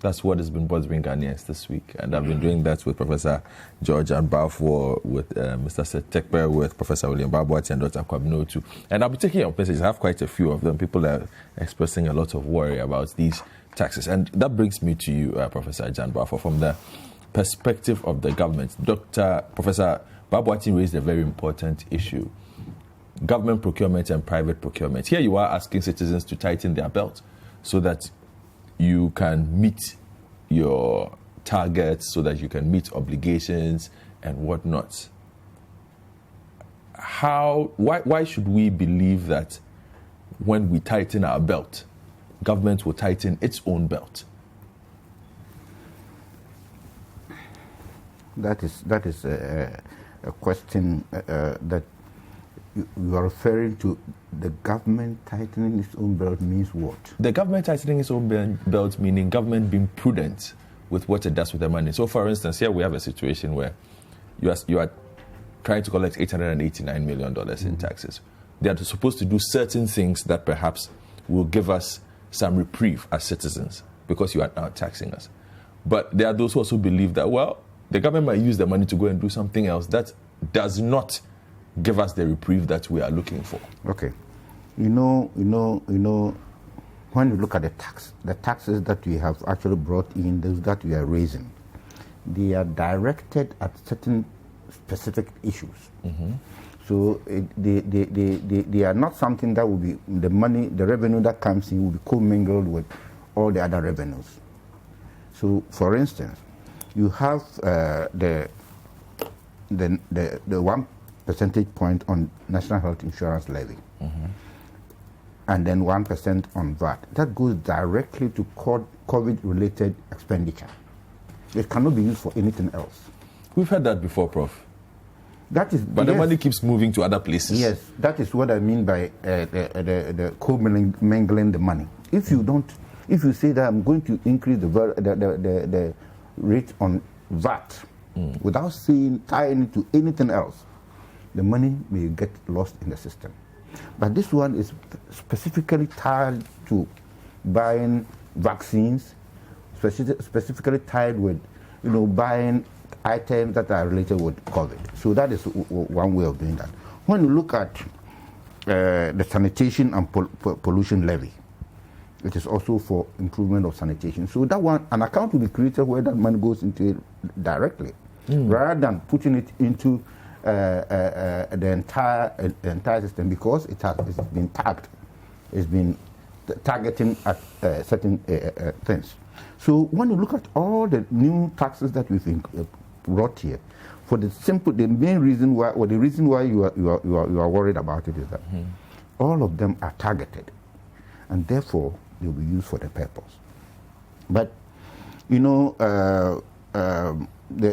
That's what has been bothering Ghanaians this week. And I've been doing that with Professor Gyan Baffour, with Mr. Seth Tekper, with Professor William Boateng, and Dr. Kwabena too. And I'll be taking your messages. I have quite a few of them. People are expressing a lot of worry about these taxes. And that brings me to you, Professor Gyan Baffour, from the perspective of the government. Professor Boateng raised a very important issue. Government procurement and private procurement. Here you are asking citizens to tighten their belt so that you can meet your targets, so that you can meet obligations and whatnot. Why should we believe that when we tighten our belt, government will tighten its own belt? That is a question that you are referring to. The government tightening its own belt means what? The government tightening its own belt meaning government being prudent with what it does with the money. So, for instance, here we have a situation where you are trying to collect $889 million in taxes. They are supposed to do certain things that perhaps will give us some reprieve as citizens because you are now taxing us. But there are those who also believe that, well, the government might use the money to go and do something else that does not give us the reprieve that we are looking for. Okay. You know, when you look at the taxes that we have actually brought in, those that we are raising, they are directed at certain specific issues. Mm-hmm. So they are not something that will be, the revenue that comes in will be commingled with all the other revenues. So, for instance, you have the 1 percentage point on National Health Insurance Levy, mm-hmm. and then 1% on VAT. That goes directly to COVID-related expenditure. It cannot be used for anything else. We've heard that before, Prof. That is, but the money keeps moving to other places. Yes, that is what I mean by the co-mingling the money. If you say that I'm going to increase the rate on VAT without tying it to anything else, the money may get lost in the system. But this one is specifically tied to buying vaccines, specifically tied with, buying items that are related with COVID. So that is one way of doing that. When you look at the sanitation and pollution levy, it is also for improvement of sanitation. So that one, an account will be created where that money goes into it directly, rather than putting it into the entire system, because it's been tagged. It's been targeting at certain things. So when you look at all the new taxes that we've brought here, the main reason why, or the reason why you are worried about it is that all of them are targeted, and therefore they'll be used for the purpose. But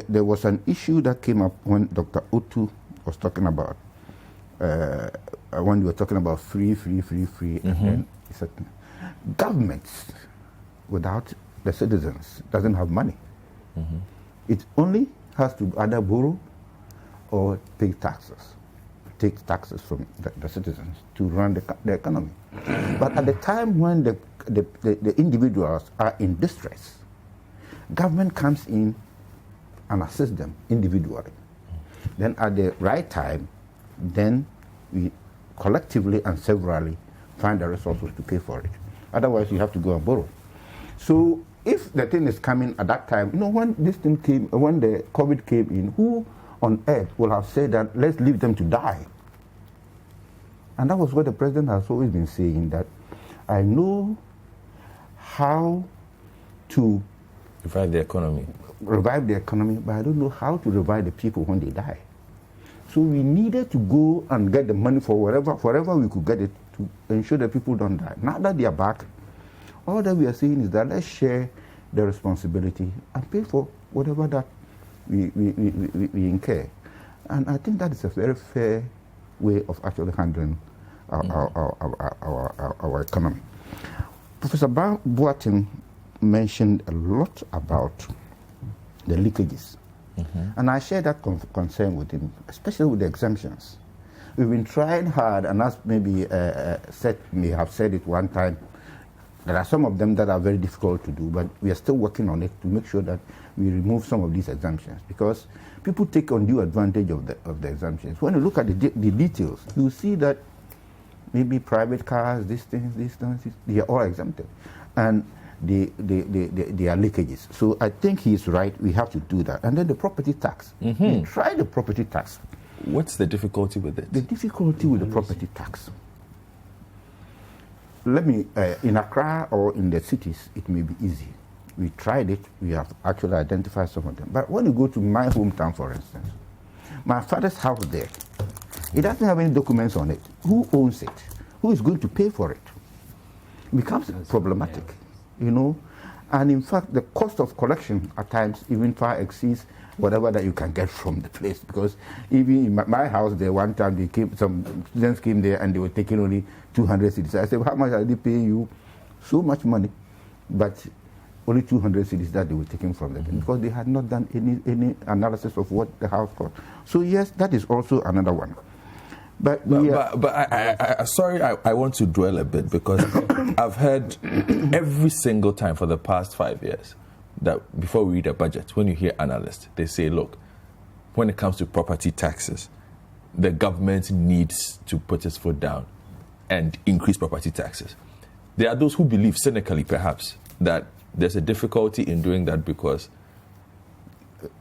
there was an issue that came up when Dr. Otto was talking about when we were talking about free, and then he said, governments without the citizens doesn't have money. It only has to either borrow or take taxes from the citizens to run the economy. But at the time when the individuals are in distress, government comes in and assists them individually. Then at the right time, then we collectively and severally find the resources to pay for it. Otherwise, you have to go and borrow. So if the thing is coming at that time, when this thing came, when the COVID came in, who on earth will have said that let's leave them to die? And that was what the president has always been saying, that I know how to revive the economy, but I don't know how to revive the people when they die. So we needed to go and get the money for wherever we could get it, to ensure that people don't die. Now that they are back, all that we are saying is that let's share the responsibility and pay for whatever that we incur. And I think that is a very fair way of actually handling our economy. Professor Boateng mentioned a lot about the leakages. And I share that concern with him, especially with the exemptions. We've been trying hard, and as maybe Seth may have said it one time, there are some of them that are very difficult to do, but we are still working on it to make sure that we remove some of these exemptions, because people take undue advantage of the exemptions. When you look at the details, you see that maybe private cars, these things, they are all exempted. And they are leakages. So I think he's right. We have to do that. And then the property tax. We try the property tax. What's the difficulty with it? The difficulty with the property tax. In Accra or in the cities, it may be easy. We tried it. We have actually identified some of them. But when you go to my hometown, for instance, my father's house there, it doesn't have any documents on it. Who owns it? Who is going to pay for it? It becomes problematic. And in fact, the cost of collection at times even far exceeds whatever that you can get from the place. Because even in my house there, one time some students came there and they were taking only 200 cedis. I said, how much are they paying you? So much money, but only 200 cedis that they were taking from them, because they had not done any analysis of what the house cost. So yes, that is also another one. But sorry, I want to dwell a bit, because I've heard every single time for the past 5 years that before we read a budget, when you hear analysts, they say, look, when it comes to property taxes, the government needs to put its foot down and increase property taxes. There are those who believe, cynically perhaps, that there's a difficulty in doing that because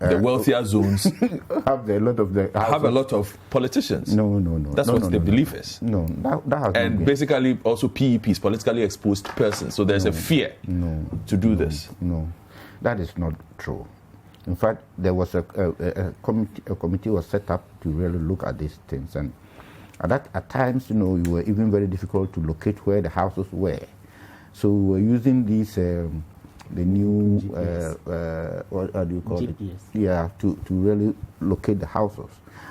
the wealthier zones have a lot of politicians. No. That's what the belief is. No, that has and basically also PEPs, politically exposed persons. So there's a fear to do this. No, that is not true. In fact, there was a committee was set up to really look at these things, and at times, you were even very difficult to locate where the houses were. So we were using these new what do you call GPS. it? Yeah, to really locate the houses.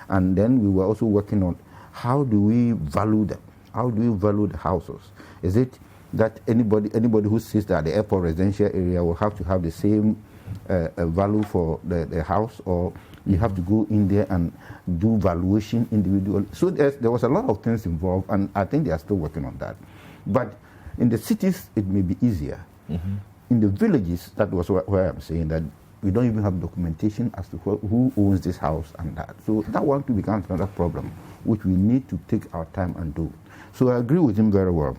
And then we were also working on how do we value them? How do we value the houses? Is it that anybody who sits at the airport residential area will have to have the same value for the house, or you have to go in there and do valuation individually? So there was a lot of things involved, and I think they are still working on that. But in the cities, it may be easier. Mm-hmm. In the villages, that was where I'm saying that we don't even have documentation as to who owns this house and that. So that one too becomes another problem, which we need to take our time and do. So I agree with him very well.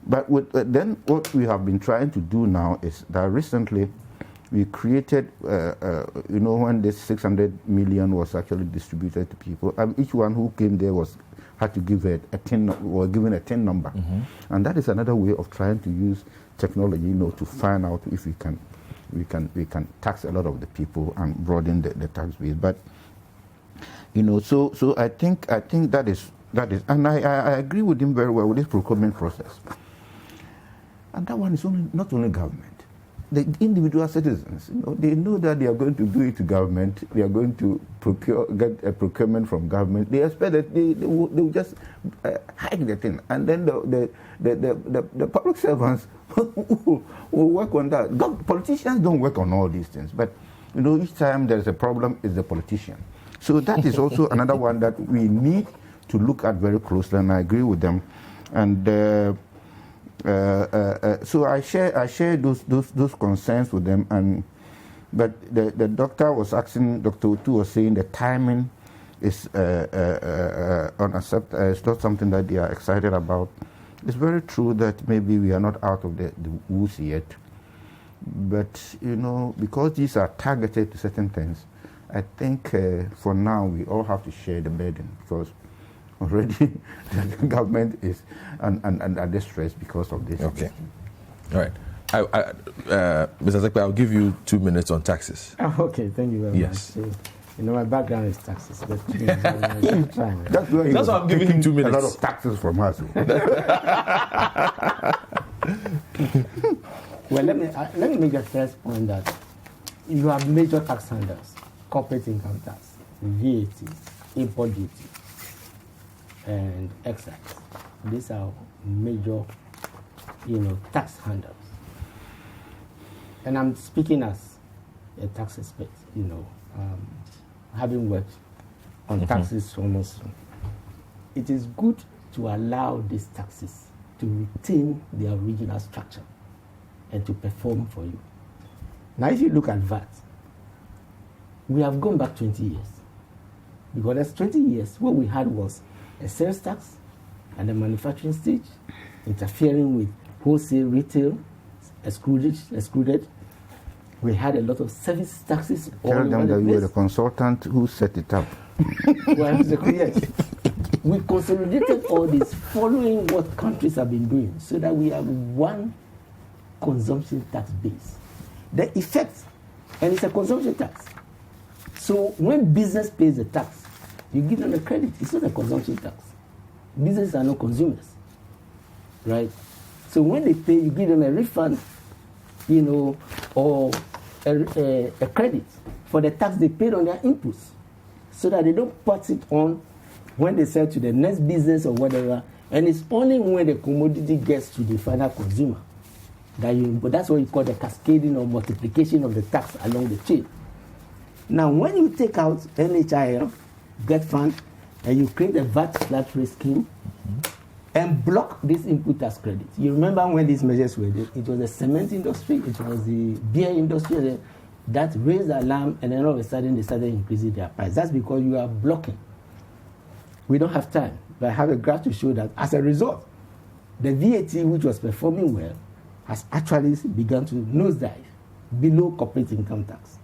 But then what we have been trying to do now is that recently we created, when this 600 million was actually distributed to people, each one who came there had to give given a 10 number. Mm-hmm. And that is another way of trying to use technology, to find out if we can tax a lot of the people and broaden the tax base. But so I think that is, and I agree with him very well with this procurement process. And that one is not only government. The individual citizens, they know that they are going to do it to government. They are going to get a procurement from government. They expect that they will just hike the thing, and then the public servants will work on that. Politicians don't work on all these things, but each time there is a problem, it's the politician. So that is also another one that we need to look at very closely, and I agree with them. And so I share those concerns with them, but the doctor was asking, Dr. Otto was saying the timing is unacceptable. It's not something that they are excited about. It's very true that maybe we are not out of the woods yet, but because these are targeted to certain things, I think for now we all have to share the burden, because already the government is under distress because of this. Okay. All right. Mr. Tekper, I'll give you 2 minutes on taxes. Okay, thank you very much. Yes. So, my background is taxes, but that's why I'm giving him 2 minutes. A lot of taxes from us. Well, let me make the first point that you have major tax handlers: corporate income tax, VAT, import duty, and excise. These are major, tax handlers. And I'm speaking as a tax expert, having worked on taxes almost. It is good to allow these taxes to retain their original structure and to perform for you. Now, if you look at VAT, we have gone back 20 years. Because that's 20 years, what we had was a sales tax and a manufacturing stage, interfering with wholesale, retail, excluded. We had a lot of service taxes. Tell them that you were the consultant who set it up. Well, yes. We consolidated all this, following what countries have been doing, so that we have one consumption tax base. The effect, and it's a consumption tax. So when business pays the tax, you give them a credit. It's not a consumption tax. Businesses are not consumers, right? So when they pay, you give them a refund, or a credit for the tax they paid on their inputs, so that they don't pass it on when they sell to the next business or whatever. And it's only when the commodity gets to the final consumer but that's what you call the cascading or multiplication of the tax along the chain. Now, when you take out NHIL, Get Fund, and you create a VAT flat rate scheme and block this input tax credit. You remember when these measures were there? It was the cement industry, it was the beer industry that raised the alarm, and then all of a sudden they started increasing their price. That's because you are blocking. We don't have time, but I have a graph to show that as a result, the VAT, which was performing well, has actually begun to nosedive below corporate income tax.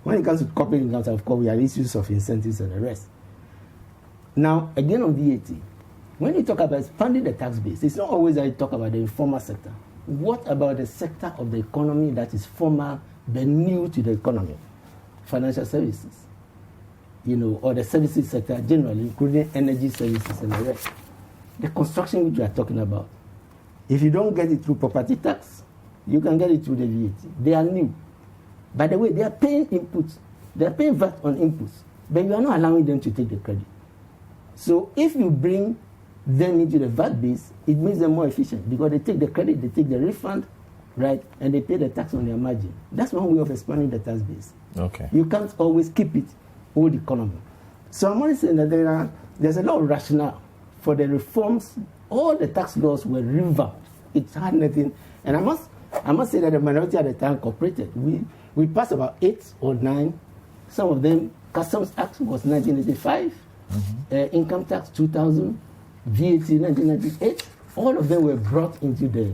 When it comes to corporate income tax, of course, we have issues of incentives and the rest. Now, again on VAT, when you talk about expanding the tax base, it's not always that you talk about the informal sector. What about the sector of the economy that is formal but new to the economy? Financial services, or the services sector generally, including energy services and the rest. The construction which we are talking about, if you don't get it through property tax, you can get it through the VAT. They are new. By the way, they are paying inputs. They are paying VAT on inputs, but you are not allowing them to take the credit. So if you bring them into the VAT base, it makes them more efficient because they take the credit, they take the refund, right, and they pay the tax on their margin. That's one way of expanding the tax base. Okay. You can't always keep it old economy. So I'm only saying that there's a lot of rationale for the reforms. All the tax laws were revamped. It had nothing, and I must say that the minority at the time cooperated. We passed about 8 or 9. Some of them, Customs Act was 1985, Income Tax 2000, VAT 1998. All of them were brought into the.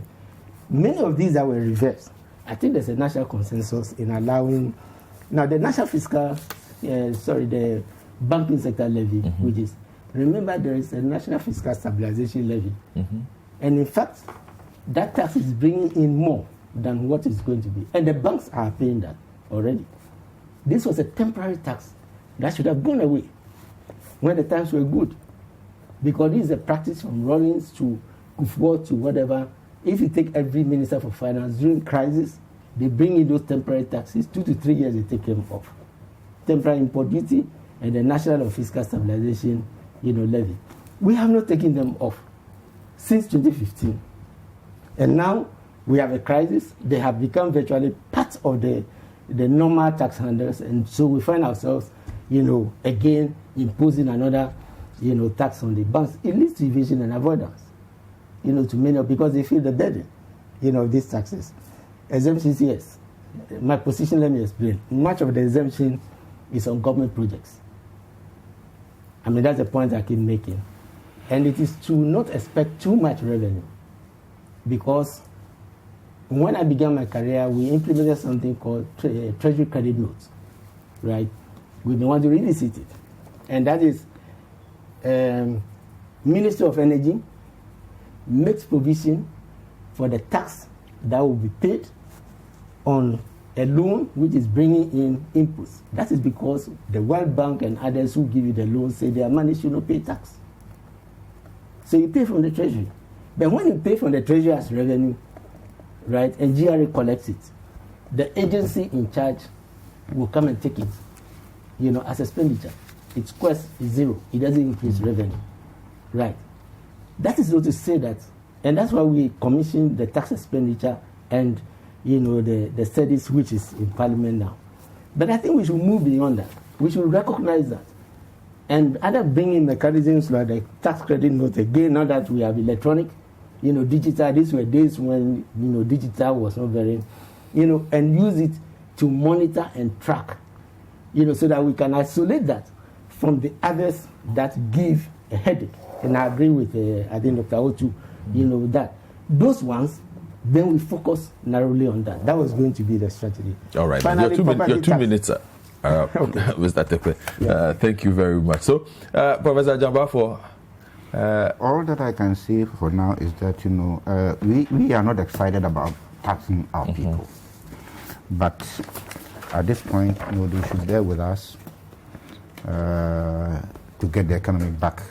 Many of these that were reversed. I think there's a national consensus in allowing. Now the national fiscal, the banking sector levy, which is, remember there is a national fiscal stabilization levy, and in fact, that tax is bringing in more than what it's going to be, and the banks are paying that already. This was a temporary tax that should have gone away when the times were good, because this is a practice from Rawlings to Godfred to whatever. If you take every minister for finance during crisis, they bring in those temporary taxes. 2 to 3 years they take them off. Temporary import duty and the national or fiscal stabilization, levy. We have not taken them off since 2015, and now we have a crisis. They have become virtually part of the normal tax handlers, and so we find ourselves, again imposing another, tax on the banks. It leads to evasion and avoidance, to many, because they feel the burden, of these taxes. Exemptions, yes. My position, let me explain. Much of the exemption is on government projects. I mean, that's the point I keep making. And it is to not expect too much revenue, because when I began my career, we implemented something called Treasury Credit Notes, right? We don't want to revisit it. And that is Ministry of Energy makes provision for the tax that will be paid on a loan which is bringing in inputs. That is because the World Bank and others who give you the loan say their money should not pay tax. So you pay from the Treasury. But when you pay from the Treasury as revenue, right, and GRA collects it, the agency in charge will come and take it, as expenditure. Its cost is zero. It doesn't increase revenue, right? That is not to say that, and that's why we commissioned the tax expenditure and, the studies which is in Parliament now. But I think we should move beyond that. We should recognize that. And other bringing mechanisms like the tax credit note again, now that we have electronic, digital. These were days when, digital was not very, and use it to monitor and track, so that we can isolate that from the others that give a headache. And I agree with, I think, Dr. Otto, that. Those ones, then we focus narrowly on that. That was going to be the strategy. All right. Finally, your 2 minutes, Mr. Tekper. Yeah. Thank you very much. So, Professor Baffour, all that I can say for now is that, we are not excited about taxing our people. But at this point, they should bear with us to get the economy back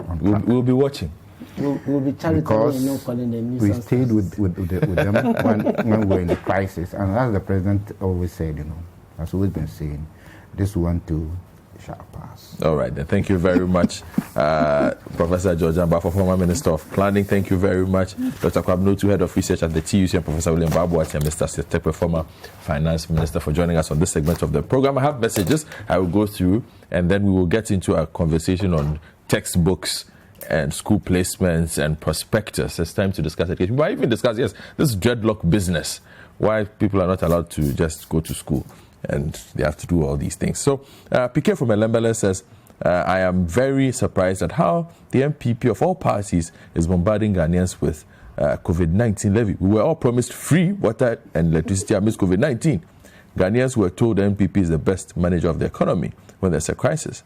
on track. We'll be watching. We'll be charitable, calling them we stayed with them when we were in the crisis. And as the president always said, has always been saying, this one too shall pass. All right, then. Thank you very much, Professor Gyan Baffour, former Minister of Planning. Thank you very much, Dr. Kwabena, Head of Research at the TUC, and Professor William Baah, and Mr. Seth Tekper, former Finance Minister, for joining us on this segment of the program. I have messages I will go through, and then we will get into a conversation on textbooks and school placements and prospectus. It's time to discuss it. We might even discuss, this dreadlock business, why people are not allowed to just go to school and they have to do all these things. So, Piquet from Elembele says, I am very surprised at how the MPP of all parties is bombarding Ghanaians with COVID-19 levy. We were all promised free water and electricity amidst COVID-19. Ghanaians were told the MPP is the best manager of the economy when there's a crisis.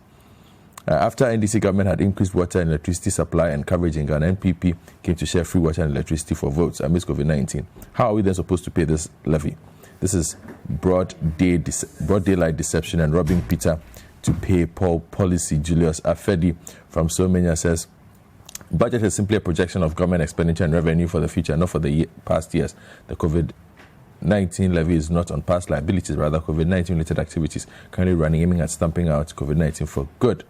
After NDC government had increased water and electricity supply and coverage in Ghana, NPP came to share free water and electricity for votes amidst COVID-19. How are we then supposed to pay this levy? This is broad daylight deception and robbing Peter to pay Paul policy. Julius Afedi from Somenya says, Budget is simply a projection of government expenditure and revenue for the future, not for the past years. The COVID-19 levy is not on past liabilities, rather COVID-19 related activities currently running, aiming at stamping out COVID-19 for good.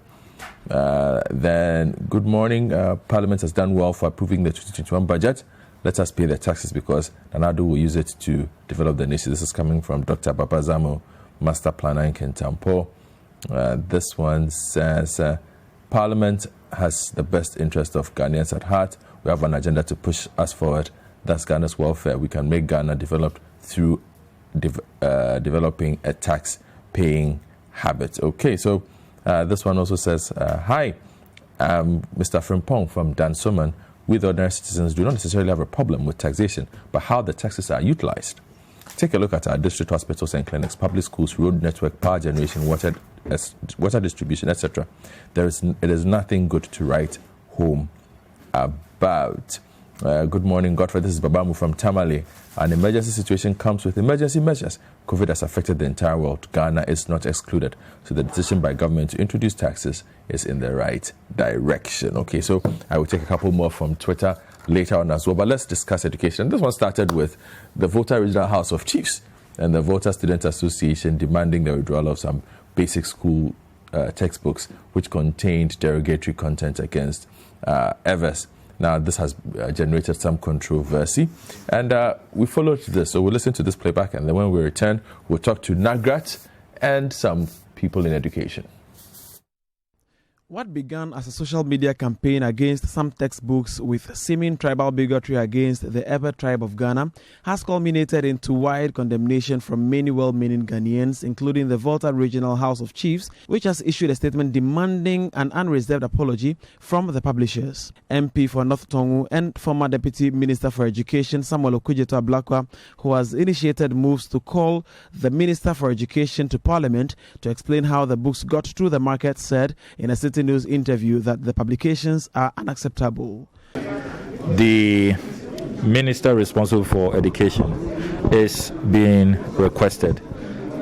Then, good morning. Parliament has done well for approving the 2021 budget. Let us pay the taxes because Nanado will use it to develop the nation. This is coming from Dr. Babazamo, Master Planner in Kentampo. This one says, Parliament has the best interest of Ghanaians at heart. We have an agenda to push us forward. That's Ghana's welfare. We can make Ghana develop through developing a tax-paying habit. Okay, so this one also says, hi, Mr. Frimpong from Dansoman. We, the ordinary citizens, do not necessarily have a problem with taxation, but how the taxes are utilized. Take a look at our district hospitals and clinics, public schools, road network, power generation, water distribution, etc. It is nothing good to write home about. Good morning, Godfred. This is Babamu from Tamale. An emergency situation comes with emergency measures. COVID has affected the entire world. Ghana is not excluded. So the decision by government to introduce taxes is in the right direction. Okay, so I will take a couple more from Twitter later on as well. But let's discuss education. This one started with the Volta Regional House of Chiefs and the Volta Student Association demanding the withdrawal of some basic school textbooks which contained derogatory content against Evers. Now, this has generated some controversy, and we followed this. So we'll listen to this playback, and then when we return, we'll talk to NAGRAT and some people in education. What began as a social media campaign against some textbooks with seeming tribal bigotry against the Ewe tribe of Ghana has culminated into wide condemnation from many well-meaning Ghanaians, including the Volta Regional House of Chiefs, which has issued a statement demanding an unreserved apology from the publishers. MP for North Tongu and former Deputy Minister for Education Samuel Okudzeto Ablakwa, who has initiated moves to call the Minister for Education to Parliament to explain how the books got through the market, said in a Citi News interview that the publications are unacceptable. The minister responsible for education is being requested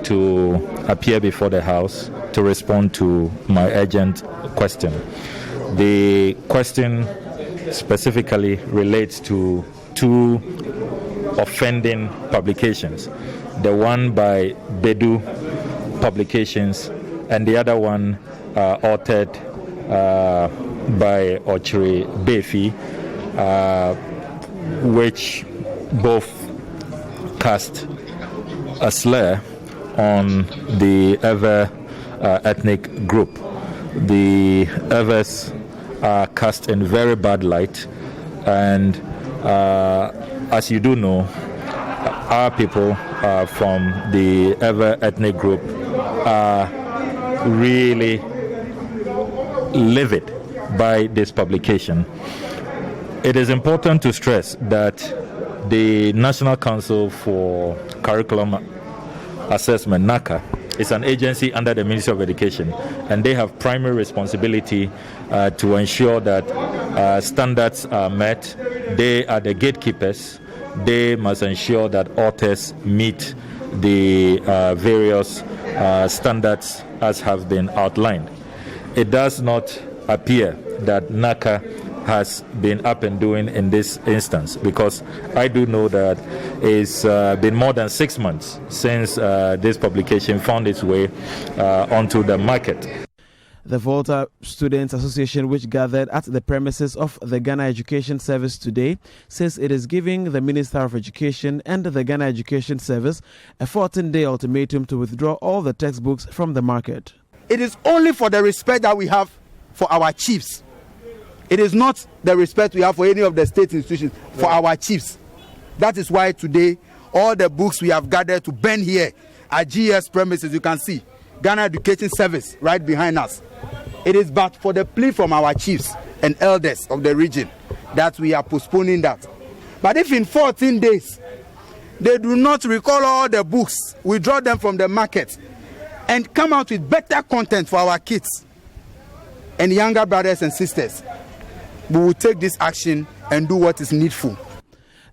to appear before the House to respond to my urgent question. The question specifically relates to two offending publications, the one by Bedu Publications and the other one authored by Ochre Befi, which both cast a slur on the Ewe ethnic group. The Ewes are cast in very bad light, and as you do know, our people from the Ewe ethnic group are really livid by this publication. It is important to stress that the National Council for Curriculum Assessment, NACA, is an agency under the Ministry of Education, and they have primary responsibility to ensure that standards are met. They are the gatekeepers. They must ensure that authors meet the various standards as have been outlined. It does not appear that NACA has been up and doing in this instance, because I do know that it's been more than 6 months since this publication found its way onto the market. The Volta Students Association, which gathered at the premises of the Ghana Education Service today, says it is giving the Minister of Education and the Ghana Education Service a 14-day ultimatum to withdraw all the textbooks from the market. It is only for the respect that we have for our chiefs. It is not the respect we have for any of the state institutions, for our chiefs. That is why today, all the books we have gathered to burn here at GS premises, you can see Ghana Education Service right behind us. It is but for the plea from our chiefs and elders of the region that we are postponing that. But if in 14 days they do not recall all the books, withdraw them from the market, and come out with better content for our kids and younger brothers and sisters, we will take this action and do what is needful.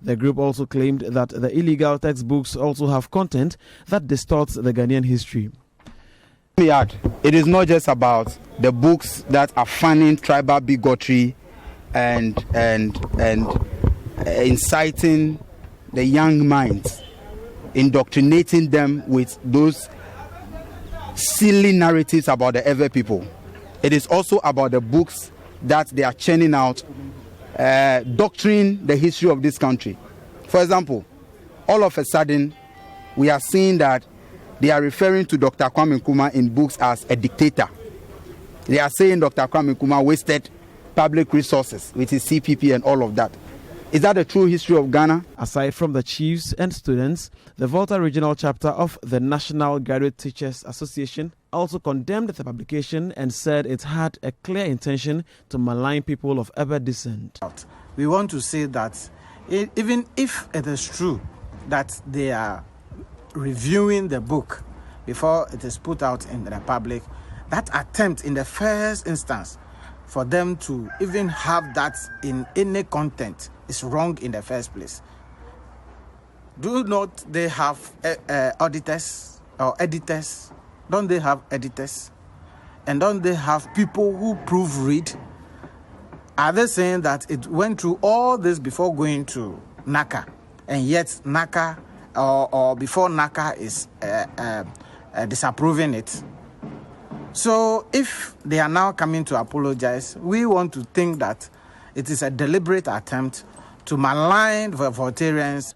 The group also claimed that the illegal textbooks also have content that distorts the Ghanaian history. It is not just about the books that are fanning tribal bigotry and inciting the young minds, indoctrinating them with those silly narratives about the Ewe people. It is also about the books that they are churning out, doctoring the history of this country. For example, all of a sudden, we are seeing that they are referring to Dr. Kwame Nkrumah in books as a dictator. They are saying Dr. Kwame Nkrumah wasted public resources with his CPP and all of that. Is that the true history of Ghana? Aside from the chiefs and students, the Volta Regional Chapter of the National Graduate Teachers Association also condemned the publication and said it had a clear intention to malign people of Ewe descent. We want to say that even if it is true that they are reviewing the book before it is put out in the public, that attempt in the first instance for them to even have that in any content is wrong in the first place. Do not they have auditors or editors? Don't they have editors? And don't they have people who proofread? Are they saying that it went through all this before going to NACA, and yet NACA or before NACA is disapproving it? So if they are now coming to apologize, we want to think that it is a deliberate attempt to malign the Voltarians.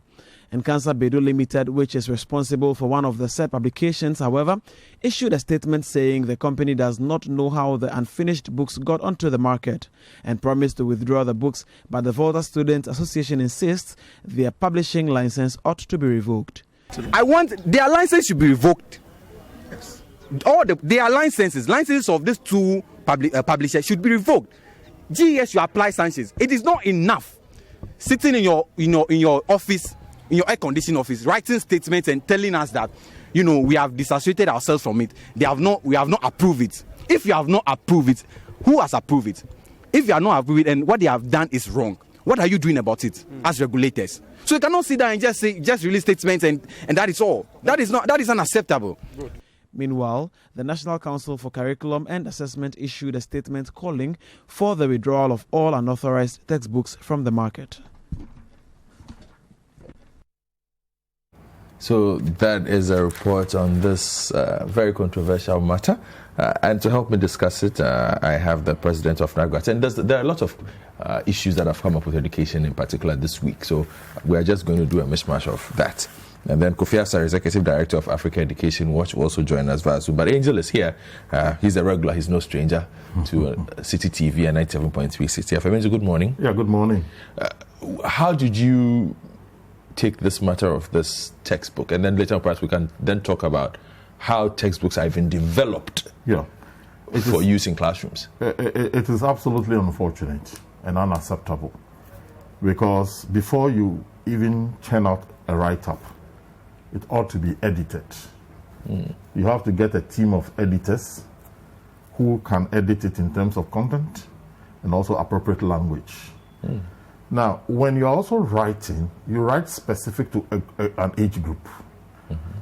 And Cancer Bedu Limited, which is responsible for one of the said publications, however, issued a statement saying the company does not know how the unfinished books got onto the market and promised to withdraw the books, but the Volta Students Association insists their publishing license ought to be revoked. I want their license should be revoked. Yes. All their licenses of these two publishers should be revoked. GES, you apply sanctions. It is not enough sitting in your office, in your air-conditioned office, writing statements and telling us that, we have disassociated ourselves from it. We have not approved it. If you have not approved it, who has approved it? If you are not approved it and what they have done is wrong, what are you doing about it as regulators? So you cannot sit down and just release statements and that is all. That is unacceptable. Good. Meanwhile, the National Council for Curriculum and Assessment issued a statement calling for the withdrawal of all unauthorized textbooks from the market. So that is a report on this very controversial matter. And to help me discuss it, I have the president of NAGRAT. And there are a lot of issues that have come up with education in particular this week. So we are just going to do a mishmash of that. And then Kofi Asare, Executive Director of Africa Education Watch, will also join us via Zoom. But Angel is here. He's a regular. He's no stranger to Citi TV and 97.3 Citi FM. Angel, good morning. Yeah, good morning. How did you take this matter of this textbook? And then later perhaps we can then talk about how textbooks are even developed for use in classrooms. It is absolutely unfortunate and unacceptable, because before you even churn out a write-up, it ought to be edited. You have to get a team of editors who can edit it in terms of content and also appropriate language. Now, when you're also writing, you write specific to an age group.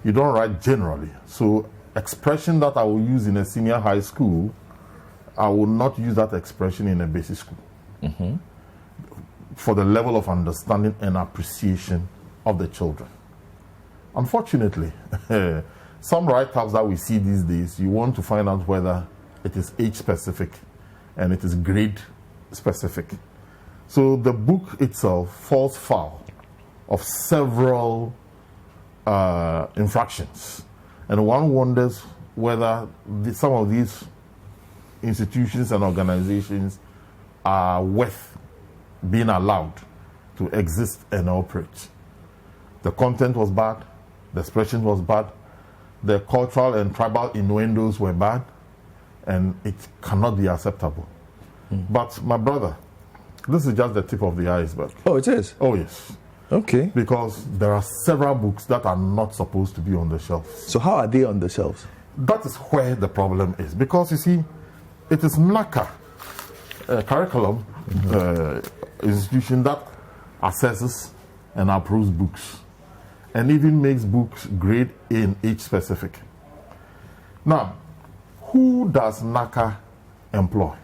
You don't write generally. So expression that I will use in a senior high school, I will not use that expression in a basic school. For the level of understanding and appreciation of the children. Unfortunately, some write-ups that we see these days, you want to find out whether it is age-specific and it is grade-specific. So the book itself falls foul of several infractions. And one wonders whether some of these institutions and organizations are worth being allowed to exist and operate. The content was bad, the expression was bad, the cultural and tribal innuendos were bad, and it cannot be acceptable. But my brother, this is just the tip of the iceberg. Oh, it is? Oh, yes. Okay. Because there are several books that are not supposed to be on the shelves. So how are they on the shelves? That is where the problem is. Because, you see, it is NACA, curriculum institution that assesses and approves books and even makes books grade A and age specific. Now, who does NACA employ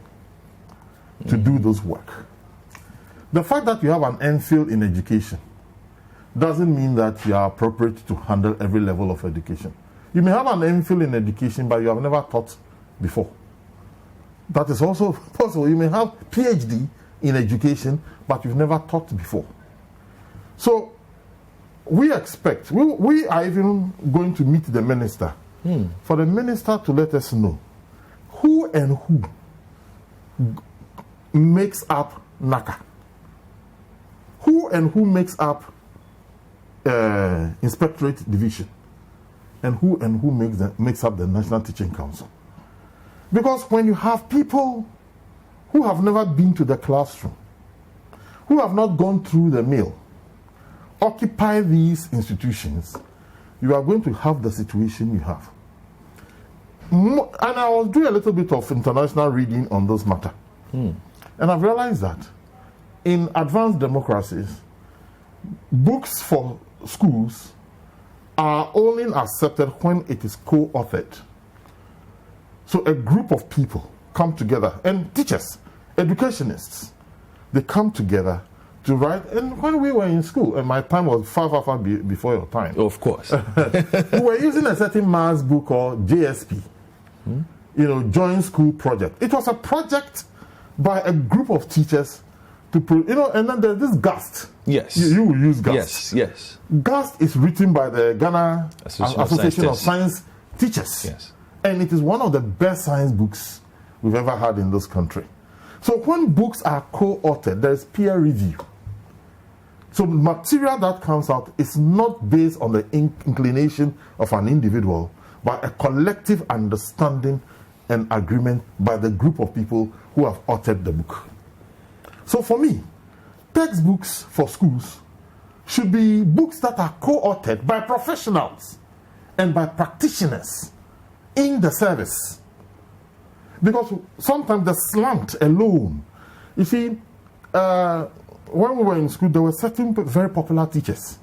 to do this work? The fact that you have an MPhil in education doesn't mean that you are appropriate to handle every level of education. You may have an MPhil in education, but you have never taught before. That is also possible. You may have PhD in education, but you've never taught before. So we expect, we are even going to meet the minister, for the minister to let us know who and who makes up NACA. Who and who makes up Inspectorate Division, and who makes up the National Teaching Council. Because when you have people who have never been to the classroom, who have not gone through the mill, occupy these institutions, you are going to have the situation you have. And I was doing a little bit of international reading on this matter. And I've realized that in advanced democracies, books for schools are only accepted when it is co-authored. So a group of people come together, and teachers, educationists, they come together to write. And when we were in school, and my time was far before your time. Of course. We were using a certain maths book called JSP, Joint School Project. It was a project by a group of teachers to, and then there's this GAST. Yes. You will use GAST. Yes. GAST is written by the Ghana Association of Science Teachers. Yes. And it is one of the best science books we've ever had in this country. So when books are co-authored, there is peer review. So the material that comes out is not based on the inclination of an individual, but a collective understanding and agreement by the group of people who have authored the book. So for me, textbooks for schools should be books that are co-authored by professionals and by practitioners in the service. Because sometimes the slant alone, you see, when we were in school, there were certain very popular teachers.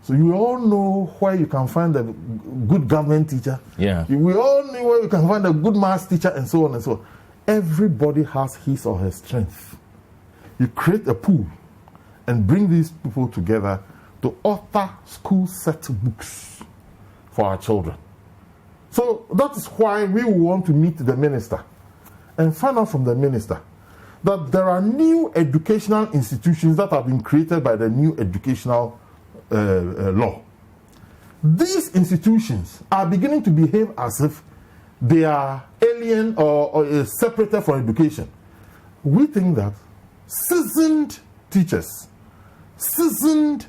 So you all know where you can find a good government teacher. Yeah. We all know where you can find a good maths teacher, and so on and so on. Everybody has his or her strength. You create a pool and bring these people together to author school set books for our children. So that is why we want to meet the minister and find out from the minister that there are new educational institutions that have been created by the new educational law. These institutions are beginning to behave as if they are alien or separated from education. We think that seasoned teachers, seasoned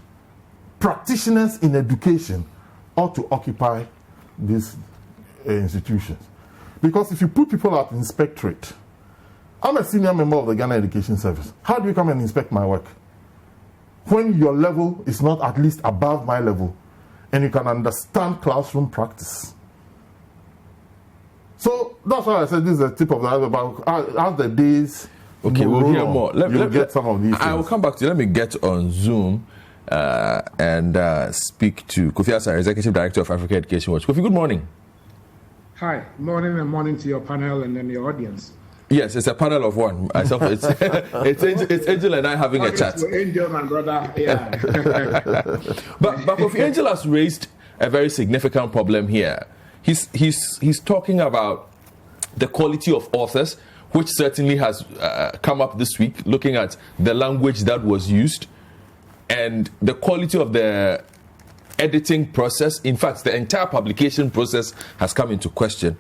practitioners in education ought to occupy these institutions. Because if you put people at inspectorate, I'm a senior member of the Ghana Education Service. How do you come and inspect my work when your level is not at least above my level and you can understand classroom practice? So that's why I said this is a tip of the iceberg. As the days we'll hear more. You'll get some of these things. I will come back to you. Let me get on Zoom and speak to Kofi Asare, Executive Director of Africa Education Watch. Kofi, good morning. Hi, morning and morning to your panel and then your audience. Yes, it's a panel of one. It's Angel and I having a chat. Angel, my brother, yeah. but Kofi, Angel has raised a very significant problem here. He's talking about the quality of authors, which certainly has come up this week, looking at the language that was used and the quality of the editing process. In fact, the entire publication process has come into question.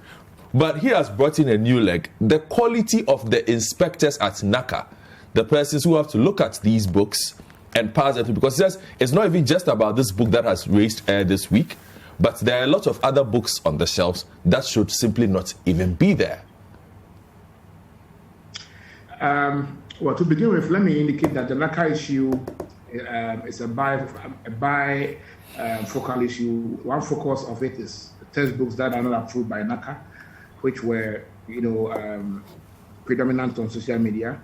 But he has brought in a new leg, the quality of the inspectors at NACA, the persons who have to look at these books and pass it, because he says it's not even just about this book that has raised air this week, but there are a lot of other books on the shelves that should simply not even be there. Well, to begin with, let me indicate that the NACA issue is a bi-focal issue. One focus of it is textbooks that are not approved by NACA, which were, predominant on social media.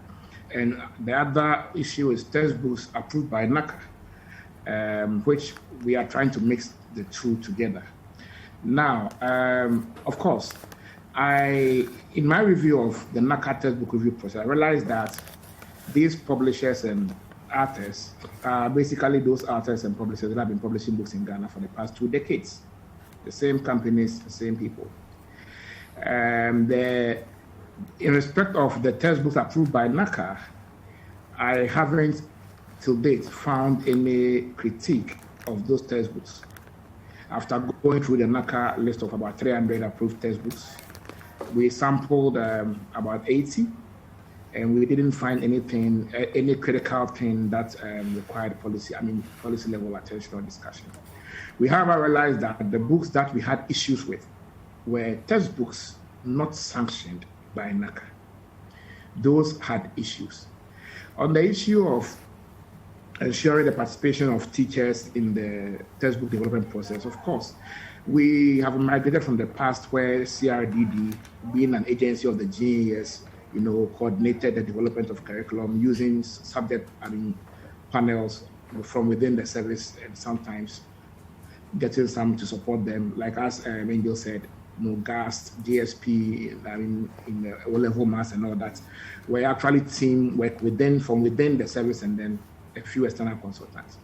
And the other issue is textbooks approved by NACA, which we are trying to mix the two together. Now, of course, in my review of the NACA textbook review process, I realized that these publishers and authors are basically those authors and publishers that have been publishing books in Ghana for the past 2 decades. The same companies, the same people. In respect of the textbooks approved by NACA, I haven't till date found any critique of those textbooks. After going through the NACA list of about 300 approved textbooks, we sampled about 80, and we didn't find anything, any critical thing that required policy level attention or discussion. We however realized that the books that we had issues with were textbooks not sanctioned by NACA. Those had issues. On the issue of ensuring the participation of teachers in the textbook development process, of course, we have migrated from the past where CRDD, being an agency of the GES, coordinated the development of curriculum using panels from within the service, and sometimes getting some to support them, like as Angel said, GAST, DSP, in the O-level maths and all that, where actually team work from within the service and then a few external consultants.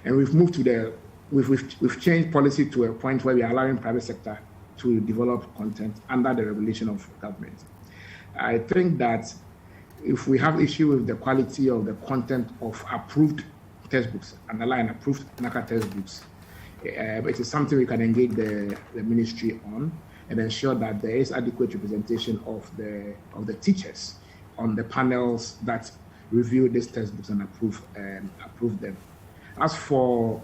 And we've moved to we've changed policy to a point where we are allowing private sector to develop content under the regulation of government. I think that if we have issue with the quality of the content of approved textbooks, underlying approved NACA textbooks, it is something we can engage the ministry on and ensure that there is adequate representation of the teachers on the panels that review these textbooks and approve them. As for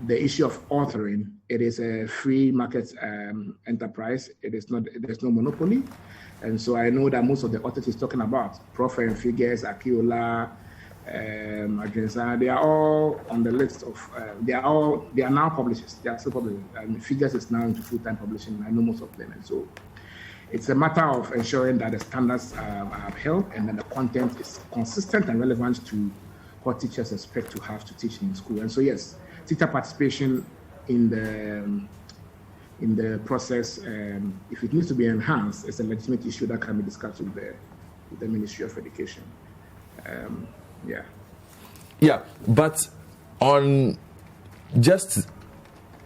the issue of authoring, it is a free market enterprise. There's no monopoly. And so I know that most of the authors he's talking about, Prof and Figures, Akiola, Adrensa, they are all on the list of, they are now publishers. They are still publishers. Figures is now into full-time publishing. I know most of them. And so it's a matter of ensuring that the standards are upheld and that the content is consistent and relevant to what teachers expect to have to teach in school. And so yes, teacher participation in the process, if it needs to be enhanced, it's a legitimate issue that can be discussed with the Ministry of Education. Yeah, but on just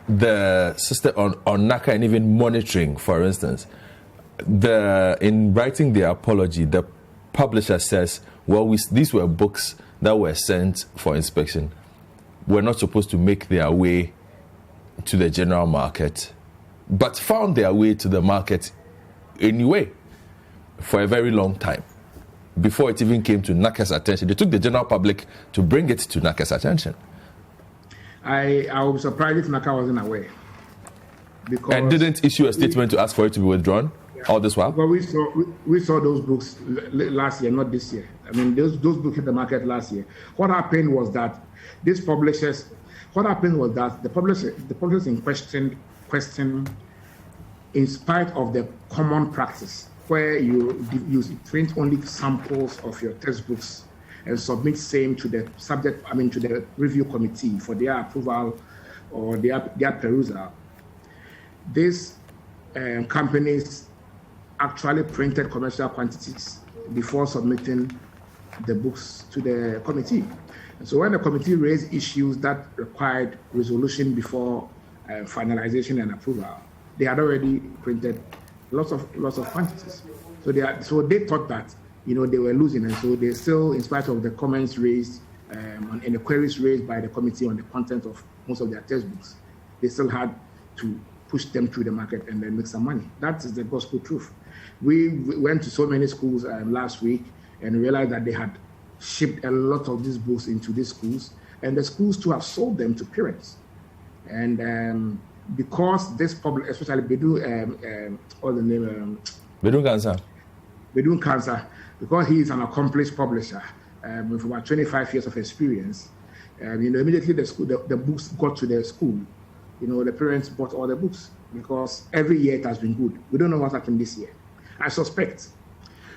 the system on NACA and even monitoring, for instance, in writing the apology, the publisher says, well, these were books that were sent for inspection, were not supposed to make their way to the general market, but found their way to the market anyway for a very long time. Before it even came to NACA's attention, they took the general public to bring it to NACA's attention. I was surprised if NACA wasn't aware. And didn't issue a statement to ask for it to be withdrawn all this while? Well, we saw those books last year, not this year. I mean, those books hit the market last year. What happened was that the publishers in question, in spite of the common practice, where you print only samples of your textbooks and submit same to the to the review committee for their approval or their perusal. These companies actually printed commercial quantities before submitting the books to the committee. And so when the committee raised issues that required resolution before finalization and approval, they had already printed lots of quantities. So they thought that they were losing, and so they still, in spite of the comments raised and the queries raised by the committee on the content of most of their textbooks, they still had to push them through the market and then make some money. That is the gospel truth. We went to so many schools last week and realized that they had shipped a lot of these books into these schools, and the schools too have sold them to parents. And because this public, especially Bedun, Bedun Kansa, because he is an accomplished publisher with about 25 years of experience, immediately the books got to the school. The parents bought all the books because every year it has been good. We don't know what happened this year. I suspect.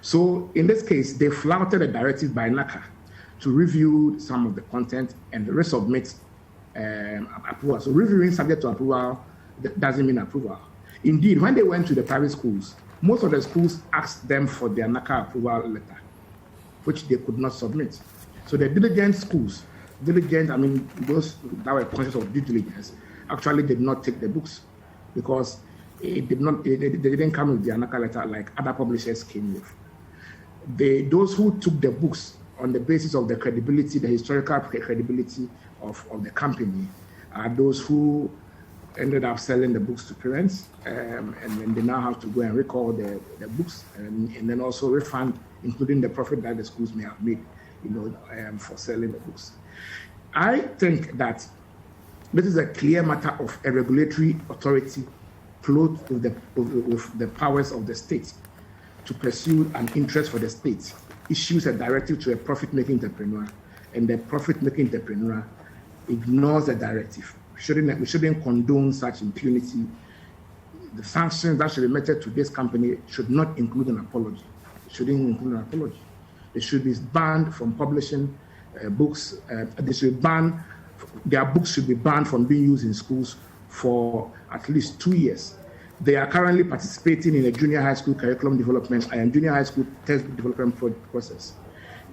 So in this case, they flouted a directive by NACA to review some of the content and resubmit approval. So reviewing subject to approval doesn't mean approval. Indeed, when they went to the private schools, most of the schools asked them for their NACA approval letter. which they could not submit. So the diligent schools, I mean, those that were conscious of due diligence, actually did not take the books because they didn't come with the NAGRAT letter like other publishers came with. Those who took the books on the basis of the credibility, the historical credibility of the company, are those who ended up selling the books to parents, and then they now have to go and recall the books and then also refund, including the profit that the schools may have made, for selling the books. I think that this is a clear matter of a regulatory authority clothed with the powers of the state to pursue an interest for the state, issues a directive to a profit-making entrepreneur, and the profit-making entrepreneur ignores the directive. We shouldn't condone such impunity. The sanctions that should be meted to this company should not include an apology. It shouldn't include an apology. They should be banned from publishing books. Their books should be banned from being used in schools for at least 2 years. They are currently participating in a junior high school curriculum development and junior high school textbook development process.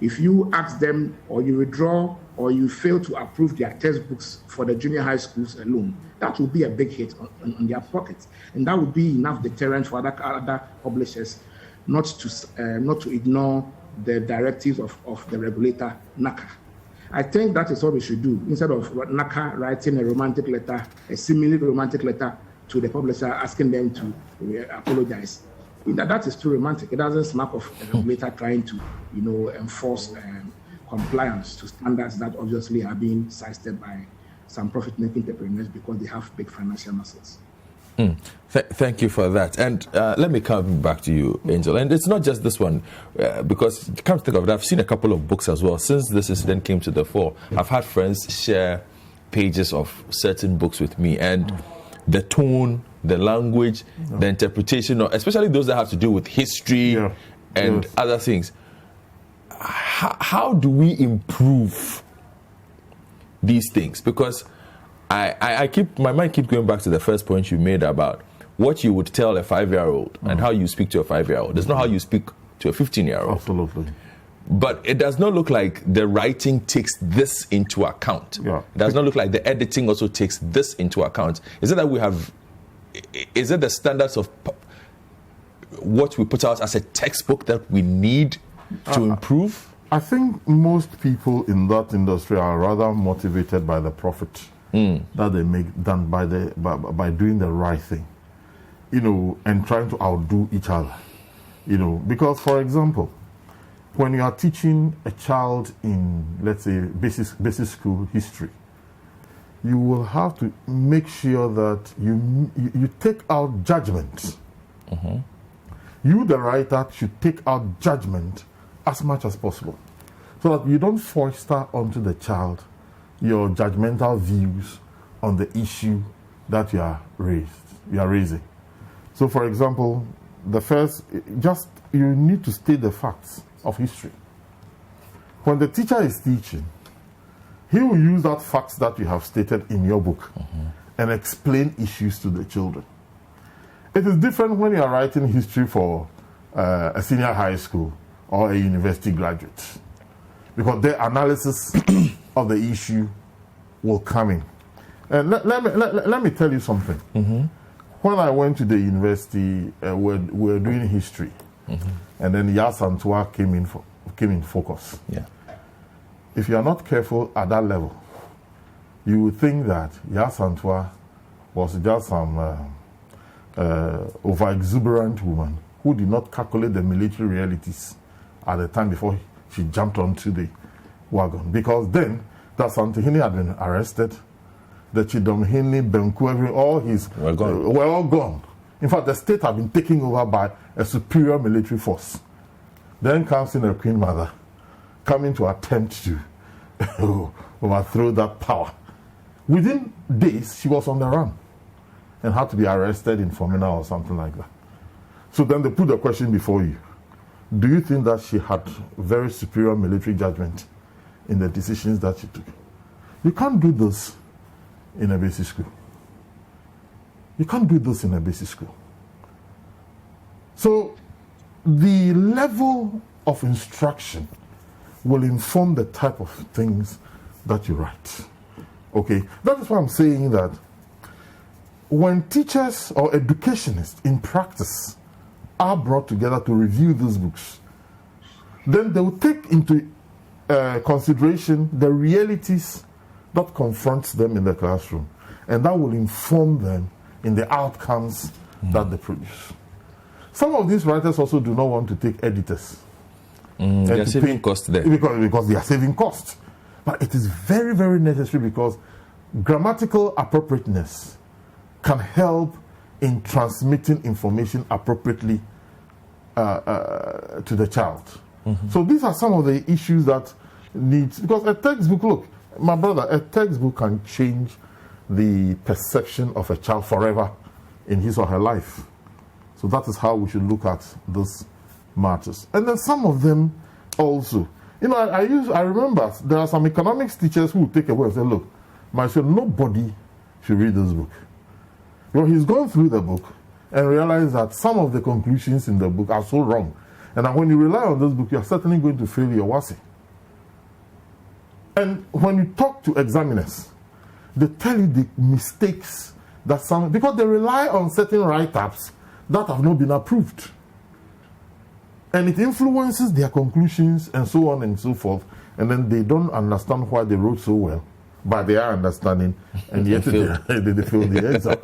If you ask them or you withdraw or you fail to approve their textbooks for the junior high schools alone, that will be a big hit on their pockets. And that would be enough deterrent for other publishers not to ignore the directives of the regulator, NAGRAT. I think that is what we should do. Instead of NAGRAT writing a romantic letter, a seemingly romantic letter to the publisher asking them to apologize. That is too romantic. It doesn't smack of a regulator trying to, enforce compliance to standards that obviously are being sidestepped by some profit-making entrepreneurs because they have big financial muscles. Thank you for that. And let me come back to you, Angel. And it's not just this one, because come to think of it, I've seen a couple of books as well. Since this incident came to the fore, I've had friends share pages of certain books with me, and the tone, the language, the interpretation, especially those that have to do with history and other things. How do we improve these things? Because my mind keeps going back to the first point you made about what you would tell a 5-year-old and how you speak to a 5-year-old. It's not how you speak to a 15-year-old. Absolutely. But it does not look like the writing takes this into account. Yeah. It does not look like the editing also takes this into account. Is it the standards of what we put out as a textbook that we need to improve? I think most people in that industry are rather motivated by the profit that they make done by doing the right thing, and trying to outdo each other, because, for example, when you are teaching a child in, let's say, basic school history, you will have to make sure that you take out judgment. You, the writer, should take out judgment as much as possible, so that you don't foster onto the child your judgmental views on the issue that you are raising. So, for example, you need to state the facts of history. When the teacher is teaching, he will use that facts that you have stated in your book and explain issues to the children. It is different when you are writing history for a senior high school or a university graduate, because their analysis of the issue will come in. And let me tell you something. When I went to the university, we were doing history, and then Yasantua came in focus. Yeah. If you are not careful at that level, you would think that Yasantua was just some over-exuberant woman who did not calculate the military realities at the time before she jumped onto the wagon. Because then, that Santihini had been arrested, the Chidomhini, Benku, all his were all gone. In fact, the state had been taken over by a superior military force. Then comes in a Queen Mother, coming to attempt to overthrow that power. Within days, she was on the run and had to be arrested in Kwabena or something like that. So then they put the question before you. Do you think that she had very superior military judgment in the decisions that she took? You can't do this in a basic school. You can't do this in a basic school. So the level of instruction will inform the type of things that you write. Okay, that is why I'm saying that when teachers or educationists in practice are brought together to review these books, then they will take into consideration the realities that confronts them in the classroom, and that will inform them in the outcomes that they produce. Some of these writers also do not want to take editors. They are saving costs there. Because they are saving costs. But it is very, very necessary, because grammatical appropriateness can help in transmitting information appropriately to the child. So these are some of the issues that needs, because a textbook, look, my brother, a textbook can change the perception of a child forever in his or her life. So that is how we should look at those matters. And then some of them also, I remember there are some economics teachers who take away and say, look, my son, nobody should read this book. Well, he's gone through the book and realized that some of the conclusions in the book are so wrong. And that when you rely on this book, you're certainly going to fail your WASSCE. And when you talk to examiners, they tell you the mistakes that because they rely on certain write-ups that have not been approved. And it influences their conclusions and so on and so forth. And then they don't understand why they wrote so well, but they are understanding, and yet they failed the exam.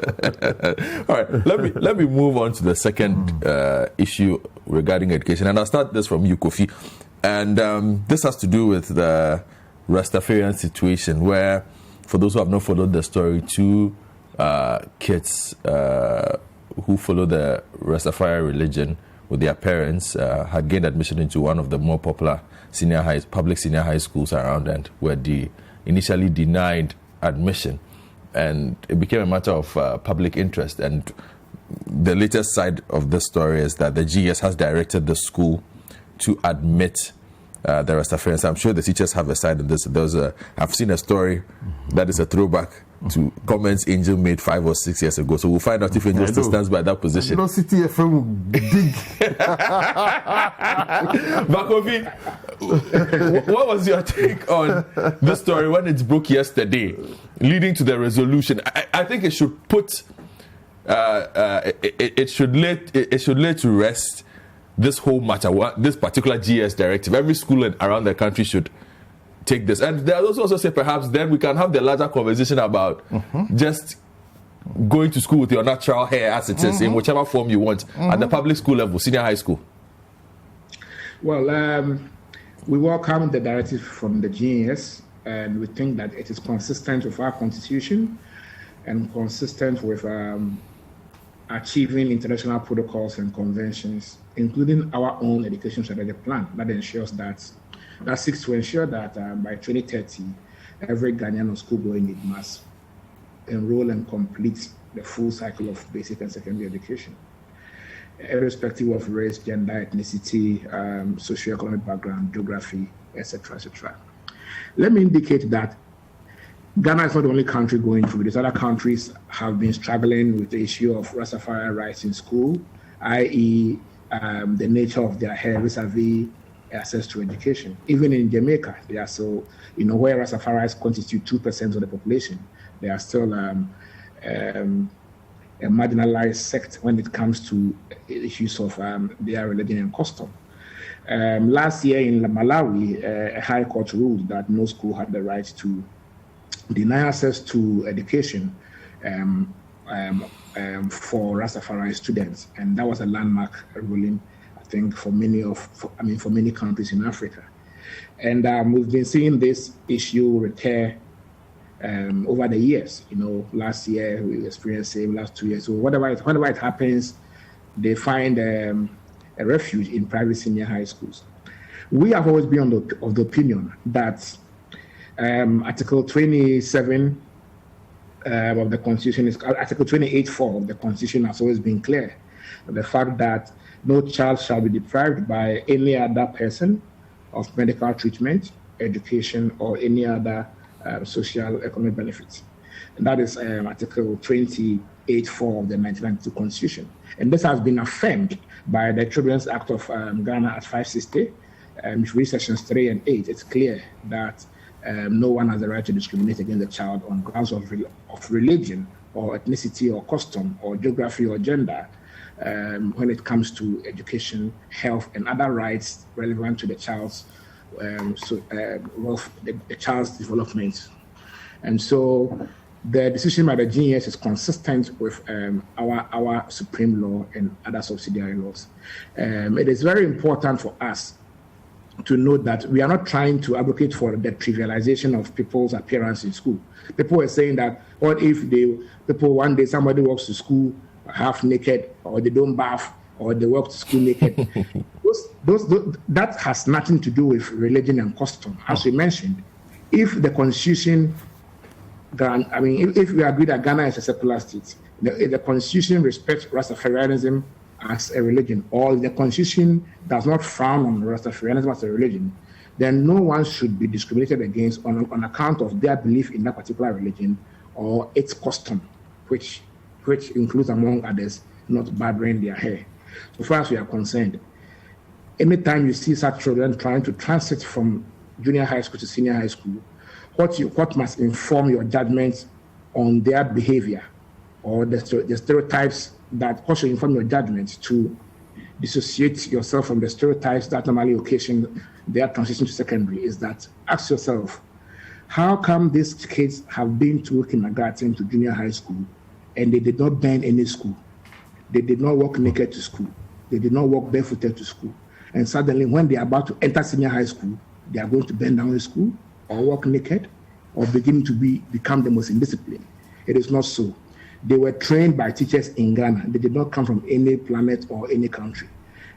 All right, let me move on to the second issue regarding education. And I'll start this from you, Kofi. And this has to do with the Rastafarian situation, where, for those who have not followed the story, two kids who follow the Rastafarian religion with their parents had gained admission into one of the more popular public senior high schools around, and were initially denied admission. And it became a matter of public interest. And the latest side of this story is that the GS has directed the school to admit the Rastafarians. I'm sure the teachers have a side in this. I've seen a story that is a throwback to comments Angel made 5 or 6 years ago. So we'll find out if Angel still stands by that position. Citi FM will dig. But Kofi, what was your take on this story when it broke yesterday, leading to the resolution? I think it should put it should lay to rest this whole matter, this particular GS directive. Every school around the country should take this. And there also say perhaps then we can have the larger conversation about just going to school with your natural hair as it is, in whichever form you want, at the public school level, senior high school. Well, we welcome the directive from the GS, and we think that it is consistent with our constitution and consistent with achieving international protocols and conventions, including our own education strategic plan that seeks to ensure that by 2030, every Ghanaian or school-going kid must enroll and complete the full cycle of basic and secondary education, irrespective of race, gender, ethnicity, socioeconomic background, geography, etc., etc. Let me indicate that Ghana is not the only country going through this. Other countries have been struggling with the issue of Rastafarian rights in school, i.e., the nature of their hair vis-a-vis access to education. Even in Jamaica, they are still, where Rastafarians constitute 2% of the population, they are still a marginalized sect when it comes to issues of their religion and custom. Last year in Malawi, a high court ruled that no school had the right to deny access to education for Rastafari students, and that was a landmark ruling, I think, for many countries in Africa. And we've been seeing this issue recur over the years. Last year we experienced it, last 2 years. So whenever it happens, they find a refuge in private senior high schools. We have always been of the opinion that Article 27 of the Constitution Article 28.4 of the Constitution has always been clear. The fact that no child shall be deprived by any other person of medical treatment, education, or any other social economic benefits. And that is Article 28.4 of the 1992 Constitution. And this has been affirmed by the Children's Act of Ghana at 560, if you read sections 3 and 8, it's clear that no one has the right to discriminate against the child on grounds of religion or ethnicity or custom or geography or gender when it comes to education, health, and other rights relevant to the child's the child's development. And so the decision by the GES is consistent with our supreme law and other subsidiary laws. It is very important for us to note that we are not trying to advocate for the trivialization of people's appearance in school. People are saying that, what if one day somebody walks to school half naked, or they don't bath, or they walk to school naked? That has nothing to do with religion and custom. As we mentioned, if the Constitution, if we agree that Ghana is a secular state, the Constitution respects Rastafarianism as a religion, or the Constitution does not frown on Rastafarianism as a religion, then no one should be discriminated against on account of their belief in that particular religion or its custom, which includes, among others, not barbering their hair. So far as we are concerned, anytime you see such children trying to transit from junior high school to senior high school, what must inform your judgment on their behavior, or the stereotypes that also inform your judgment to dissociate yourself from the stereotypes that normally occasion their transition to secondary, is that ask yourself, how come these kids have been to kindergarten to junior high school and they did not bend any school? They did not walk naked to school. They did not walk barefooted to school. And suddenly when they are about to enter senior high school, they are going to bend down in school or walk naked or begin to become the most indisciplined. It is not so. They were trained by teachers in Ghana. They did not come from any planet or any country.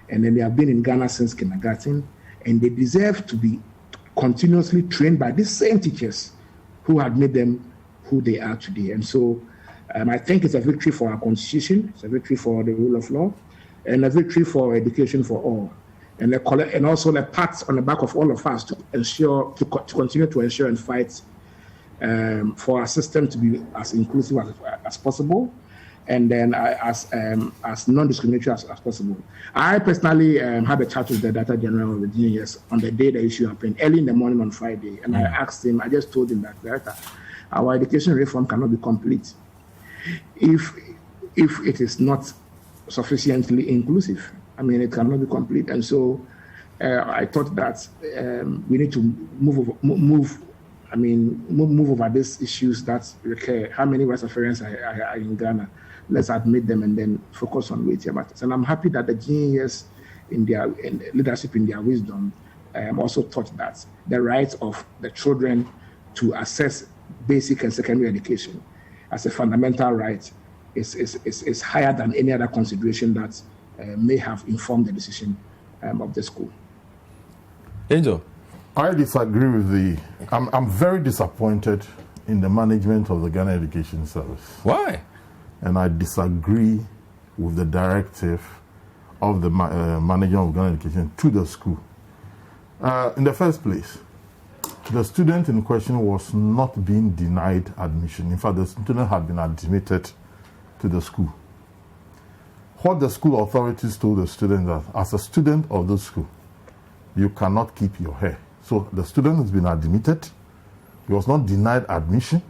And then they have been in Ghana since kindergarten, and they deserve to be continuously trained by these same teachers who had made them who they are today. And so I think it's a victory for our Constitution, it's a victory for the rule of law, and a victory for education for all. And also a pat on the back of all of us to continue to ensure and fight for our system to be as inclusive as possible, and then as non-discriminatory as possible. I personally had a chat with the Director General of the GES on the day the issue happened, early in the morning on Friday, and I just told him that, Director, our education reform cannot be complete if it is not sufficiently inclusive. It cannot be complete. And so I thought that we need to move over these issues that recur. How many Rastafarians are in Ghana? Let's admit them and then focus on weightier matters. And I'm happy that the GES, in their leadership, in their wisdom, also taught that the rights of the children to access basic and secondary education as a fundamental right is higher than any other consideration that may have informed the decision of the school. Angel? I disagree with I'm very disappointed in the management of the Ghana Education Service. Why? And I disagree with the directive of the manager of Ghana Education to the school. In the first place, the student in question was not being denied admission. In fact, the student had been admitted to the school. What the school authorities told the student that as a student of the school, you cannot keep your hair. So the student has been admitted. He was not denied admission,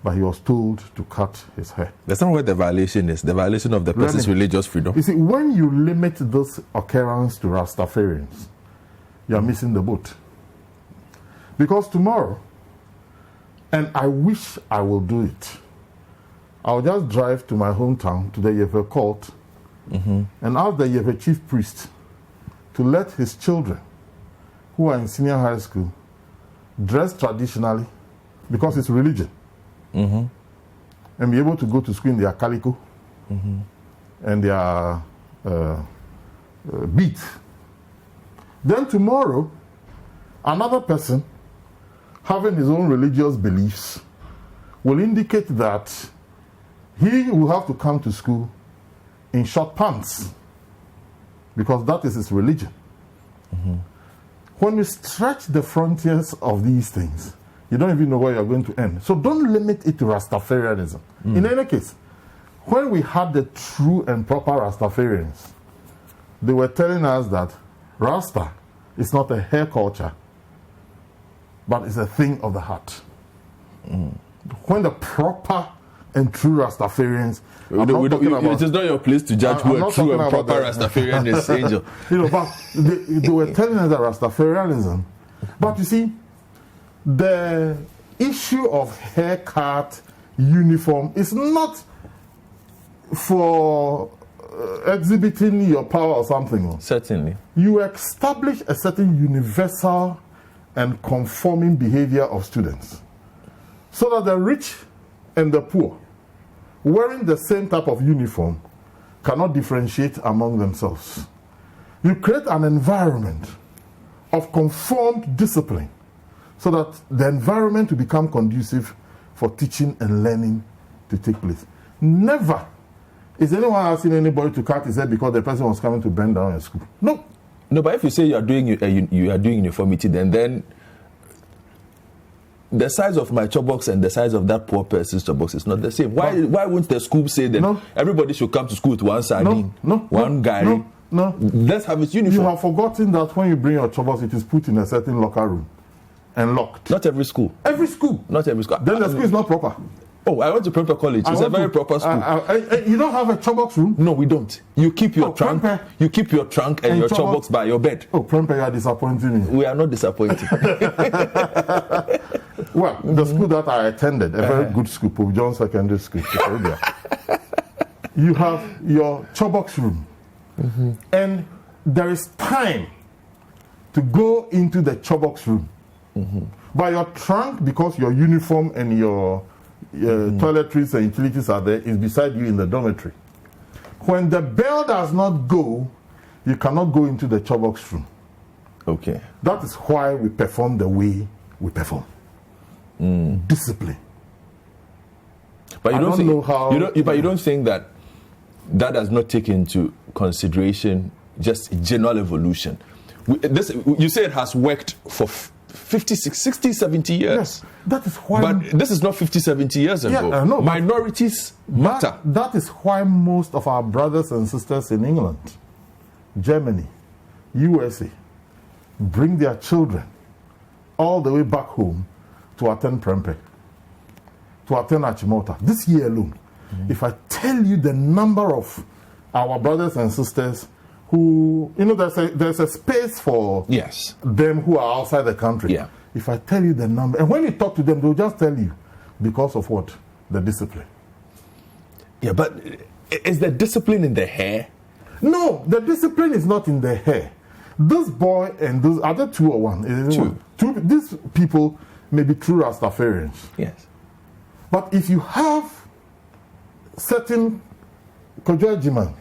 but he was told to cut his hair. That's not what the violation is. The violation of the person's religious freedom. You see, when you limit this occurrence to Rastafarians, you are missing the boat. Because tomorrow, and I wish I will do it, I'll just drive to my hometown, to the Yefe court, and ask the Yefe chief priest to let his children who are in senior high school dress traditionally, because it's religion, and be able to go to school in their calico and their beat. Then tomorrow, another person having his own religious beliefs will indicate that he will have to come to school in short pants because that is his religion. When you stretch the frontiers of these things, you don't even know where you're going to end. So don't limit it to Rastafarianism. In any case, when we had the true and proper Rastafarians, they were telling us that Rasta It's not a hair culture, but it's a thing of the heart. When the proper and true Rastafarians, it is not your place to judge who a true and proper Rastafarian is, Angel. But they were telling us that Rastafarianism. But you see, the issue of haircut, uniform is not for exhibiting your power or something. Certainly. You establish a certain universal and conforming behavior of students so that the rich and the poor, wearing the same type of uniform, cannot differentiate among themselves. You create an environment of conformed discipline so that the environment will become conducive for teaching and learning to take place. Never is anyone asking anybody to cut his head because the person was coming to bend down at school. No. No, but if you say you are doing uniformity, then the size of my chopbox and the size of that poor person's chopbox is not the same. Why wouldn't the school say that everybody should come to school with one sardine, one gari? No. Let's have its uniform. You have forgotten that when you bring your chopbox, it is put in a certain locker room and locked. Not every school. Every school. Not every school. Then the school is not proper. Oh, I went to Prempeh College. It's a very proper school. You don't have a chopbox room? No, we don't. You keep your trunk. Prempeh. You keep your trunk and your chopbox by your bed. Oh, Prempeh, you are disappointing me. We are not disappointed. Well, the school that I attended, a very good school, Pope John Secondary School, you have your chopbox room, and there is time to go into the chopbox room. But your trunk, because your uniform and your toiletries and utilities are there, is beside you in the dormitory. When the bell does not go, you cannot go into the chopbox room. Okay. That is why we perform the way we perform. Discipline. But you don't think that does not take into consideration just general evolution. You say it has worked for 50, 60, 70 years. Yes, that is why. But this is not 50, 70 years ago. Yeah, no, minorities matter. That is why most of our brothers and sisters in England, Germany, USA, bring their children all the way back home to attend Prempeh, to attend Achimota. This year alone, if I tell you the number of our brothers and sisters who, there's a space for them who are outside the country. Yeah. If I tell you the number, and when you talk to them, they'll just tell you because of what? The discipline. Yeah, but is the discipline in the hair? No, the discipline is not in the hair. This boy and those other two or one? Two. These people may be true Rastafarians. Yes. But if you have certain Kojojiman,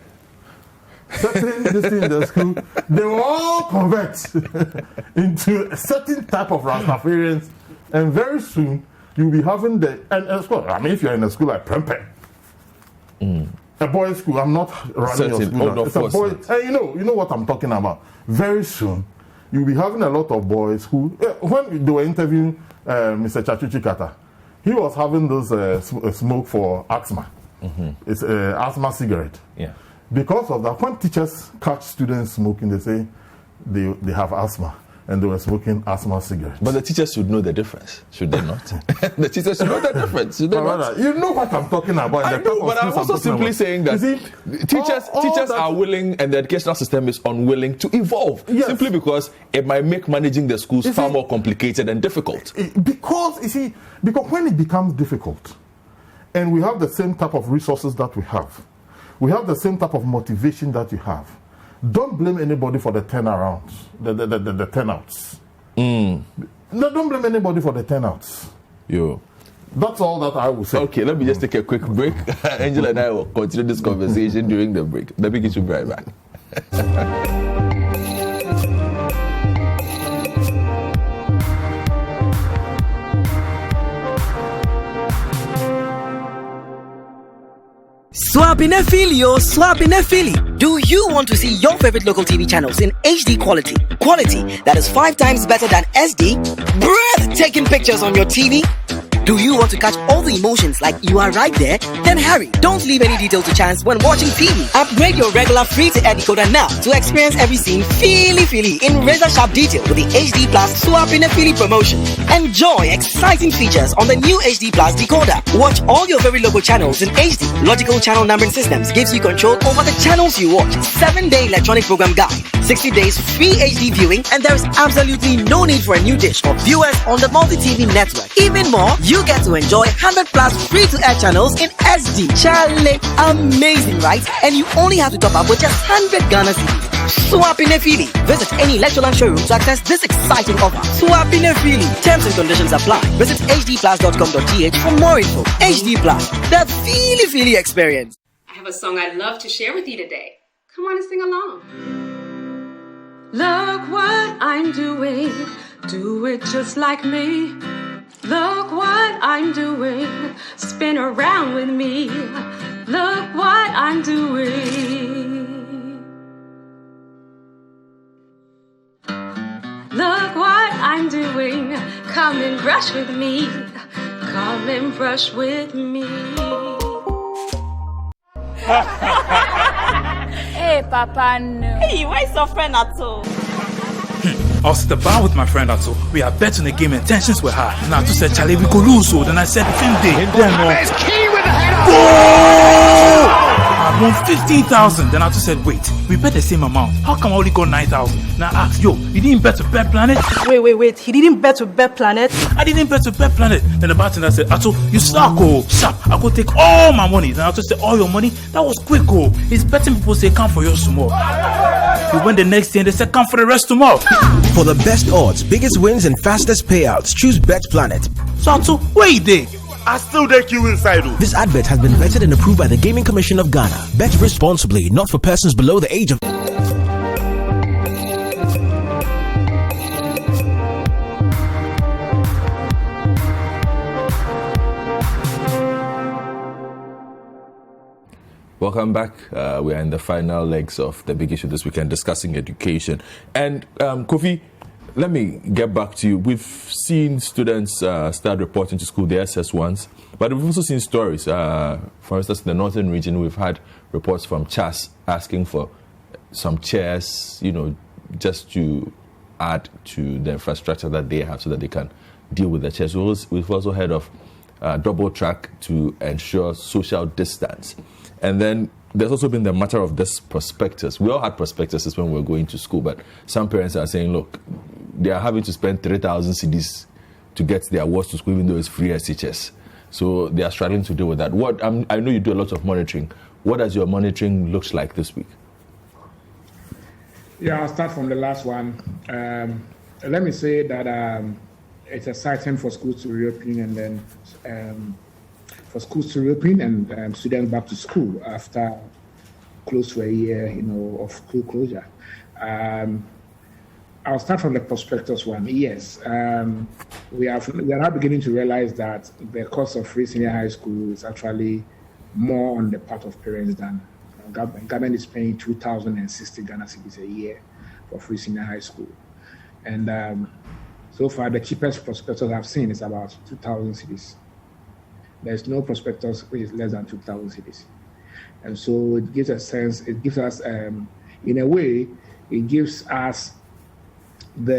certain this in the school, they will all convert into a certain type of Rastafarians, and very soon you'll be having if you're in a school like Prempeh, a boys' school, I'm not running your school. It's a boys. You know what I'm talking about. Very soon you'll be having a lot of boys who, when they were interviewing Mr. Chachuchi Kata, he was having those smoke for asthma. It's asthma cigarette. Yeah. Because of that, when teachers catch students smoking, they say they have asthma, and they were smoking asthma cigarettes. But the teachers should know the difference, should they not? The teachers should know the difference, should they not? You know what I'm talking about. I know, but I'm also simply saying that teachers are willing, and the educational system is unwilling to evolve. Yes. Simply because it might make managing the schools far more complicated and difficult. Because when it becomes difficult, and we have the same type of resources that we have the same type of motivation that you have. Don't blame anybody for the turnarounds, the turnouts. No, don't blame anybody for the turnouts. That's all that I will say. Okay, let me just take a quick break. Angela and I will continue this conversation during the break. Let me get you right back. Swapinefili. Do you want to see your favorite local TV channels in HD quality? Quality that is 5 times better than SD? Breathtaking pictures on your TV? Do you want to catch all the emotions like you are right there? Then hurry, don't leave any detail to chance when watching TV. Upgrade your regular free-to-air decoder now to experience every scene feely in razor-sharp detail with the HD Plus Swap in a Feely promotion. Enjoy exciting features on the new HD Plus decoder. Watch all your very local channels in HD. Logical channel numbering systems gives you control over the channels you watch. 7-day electronic program guide, 60 days free HD viewing, and there is absolutely no need for a new dish for viewers on the multi-TV network. Even more, you get to enjoy 100 plus free-to-air channels in SD. Charlie, amazing, right? And you only have to top up with just 100 Ghana cedis. Swap in a Feely. Visit any Electroland showroom to access this exciting offer. Swap in a Feely. Terms and conditions apply. Visit hdplus.com.gh for more info. HD Plus, the Feely experience. I have a song I'd love to share with you today. Come on and sing along. Look what I'm doing. Do it just like me. Look what I'm doing. Spin around with me. Look what I'm doing. Look what I'm doing. Come and brush with me. Come and brush with me. Hey, Papa, no. Hey, why is your friend Otto? I was at the bar with my friend Otto. We are betting the game and tensions were high. And Otto said, Charlie, we could lose. So then I said, same day. I won 15,000. Then Otto said, wait, we bet the same amount. How come I only got 9,000? Now I asked, yo, you didn't bet to Bet Planet? Wait. He didn't bet to Bet Planet? I didn't bet to Bet Planet. Then the bartender said, Otto, you suck, oh. Sharp. I could take all my money. Then Otto said, all your money? That was quick, oh. He's betting people say, come for yours tomorrow. We went the next day and they said, come for the rest tomorrow. For the best odds, biggest wins, and fastest payouts, choose Bet Planet. So Otto, where you there? I still take you inside. This advert has been vetted and approved by the Gaming Commission of Ghana. Bet responsibly, not for persons below the age of... Welcome back. We are in the final legs of the big issue this weekend, discussing education. And Kofi, let me get back to you. We've seen students start reporting to school, the SS1s, but we've also seen stories. For instance, in the northern region, we've had reports from CHAS asking for some chairs, just to add to the infrastructure that they have so that they can deal with the chairs. We've also heard of double track to ensure social distance. And then there's also been the matter of this prospectus. We all had prospectuses when we were going to school, but some parents are saying, look, they are having to spend 3,000 cedis to get their awards to school, even though it's free SHS. So they are struggling to deal with that. I know you do a lot of monitoring. What does your monitoring look like this week? Yeah, I'll start from the last one. Let me say that it's exciting for schools to reopen and then for schools to reopen and students back to school after close to a year, of school closure. I'll start from the prospectus one. Yes, we are now beginning to realize that the cost of free senior high school is actually more on the part of parents than government is paying 2,060 Ghana cedis a year for free senior high school, and so far the cheapest prospectus I've seen is about 2,000 cedis. There's no prospectus which is less than 2,000 cedis. And so it gives us, in a way, it gives us we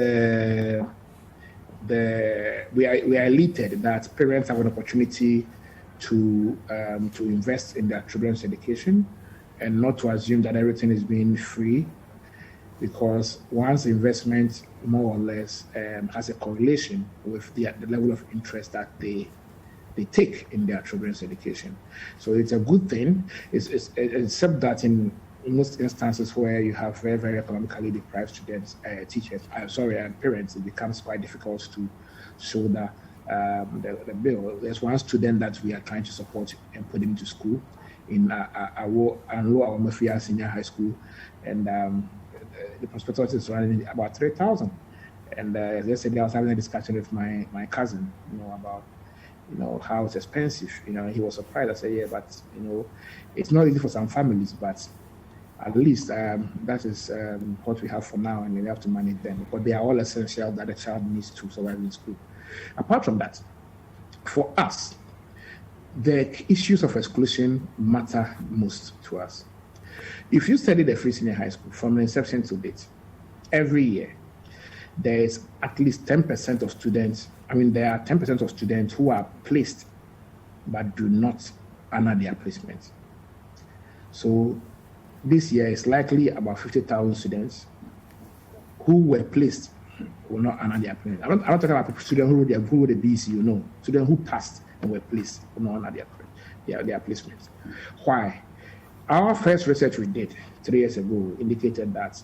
are elated that parents have an opportunity to invest in their children's education and not to assume that everything is being free, because one's investment more or less has a correlation with the level of interest that they take in their children's education. So it's a good thing, except that in most instances where you have very, very economically deprived students, and parents, it becomes quite difficult to shoulder the bill. There's one student that we are trying to support and put into school in Mafia Senior High School, and the prospectus is running about 3,000. And yesterday I was having a discussion with my cousin, about how it's expensive. He was surprised. I said, yeah, but it's not easy for some families, but at least that is what we have for now, and we have to manage them, because they are all essential that a child needs to survive in school. Apart from that, for us, the issues of exclusion matter most to us. If you study the free senior high school from inception to date, every year, there is at least 10% of students, there are 10% of students who are placed but do not honor their placement. So this year it's likely about 50,000 students who were placed will not honor their placement. I'm not talking about students who wrote the BC, students who passed and were placed will not honor their placements. Why? Our first research we did 3 years ago indicated that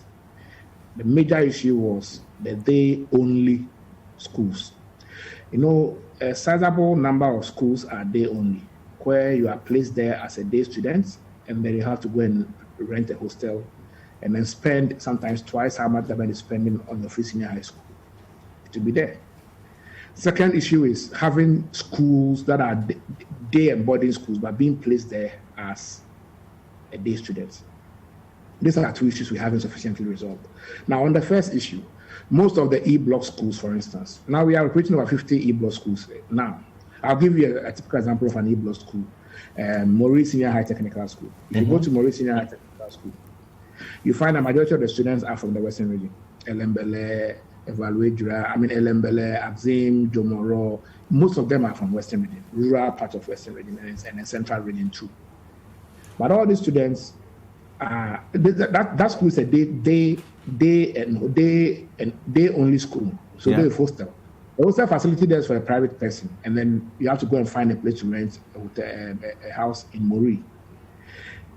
the major issue was the day-only schools. A sizable number of schools are day-only, where you are placed there as a day student, and then you have to go and rent a hostel, and then spend sometimes twice how much the government is spending on your free senior high school to be there. Second issue is having schools that are day and boarding schools, but being placed there as a day student. These are 2 issues we haven't sufficiently resolved. Now, on the first issue, most of the E-block schools, for instance, now we are operating over 50 E-block schools now. I'll give you a typical example of an E-block school, Maurice Senior High Technical School. If you go to Maurice Senior High Technical School, you find a majority of the students are from the Western region. Elembele, Evaluadra, Elembele, Axim, Jomoro, most of them are from Western region, rural part of Western region, and the central region too. But all these students, that school is a day only school. So they're a hostel. The hostel facility there is for a private person, and then you have to go and find a place to rent a house in Mori.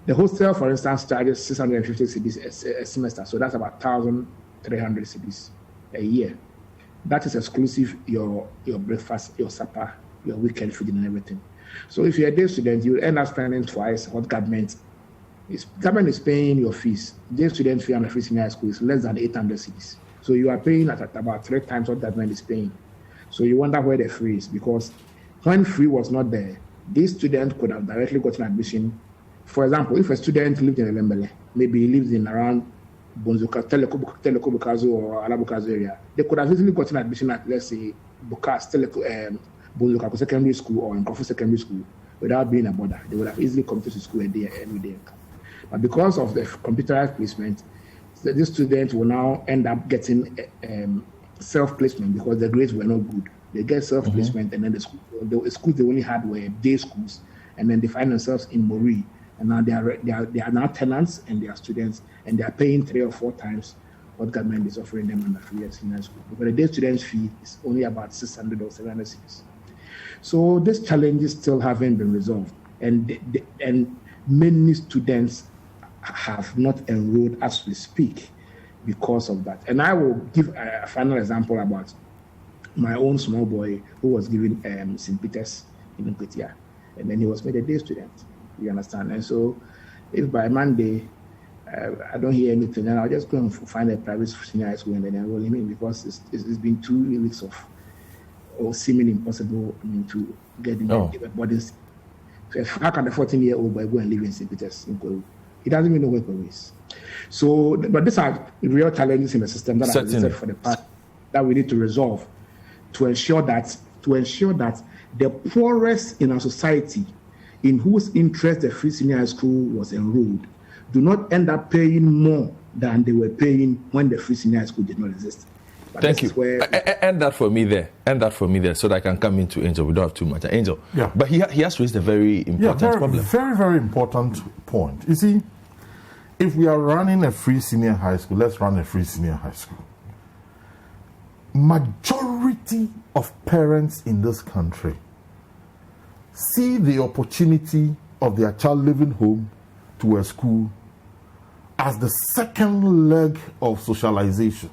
The hostel, for instance, charges 650 cedis a semester, so that's about 1,300 cedis a year. That is exclusive your breakfast, your supper, your weekend feeding, and everything. So if you're a day student, you end up spending twice what government is paying your fees. Day student fee on a free senior high school is less than 800 cedis. So you are paying at about 3 times what government is paying. So you wonder where the free is, because when free was not there, this student could have directly gotten admission. For example, if a student lived in Elembele, maybe he lives in around Bonzuka, Telekobukazo or Alabukazo area, they could have easily gotten admission at, let's say, Bukas, Bonzuka Secondary School or in Kofi Secondary School without being a border. They would have easily come to school every day. But because of the computerized placement, this student will now end up getting self-placement because the grades were not good. They get self-placement, and then the schools they only had were day schools, and then they find themselves in Mori, and now they are now tenants and they are students, and they are paying 3 or 4 times what government is offering them under free senior school. But the day student's fee is only about 600 or 700 cedis. So these challenges still haven't been resolved, and many students have not enrolled as we speak because of that. And I will give a final example about my own small boy who was given St. Peter's in Nkotia, and then he was made a day student. You understand? And so if by Monday I don't hear anything, then I'll just go and find a private senior high school and then enroll him in, because it's been 2 weeks of seeming impossible to get in the bodies. So how can a 14-year-old boy go and live in St. Peter's in Koru? He doesn't even know where Koru is. So, but these are real challenges in the system that I've said for the past that we need to resolve to ensure that the poorest in our society, in whose interest the free senior high school was enrolled, do not end up paying more than they were paying when the free senior high school did not exist. But thank you. End that for me there. So that I can come into Angel. We don't have too much. Angel. Yeah. But he has raised a very important problem. Very, very important point. You see, if we are running a free senior high school, let's run a free senior high school. Majority of parents in this country see the opportunity of their child leaving home to a school as the second leg of socialization.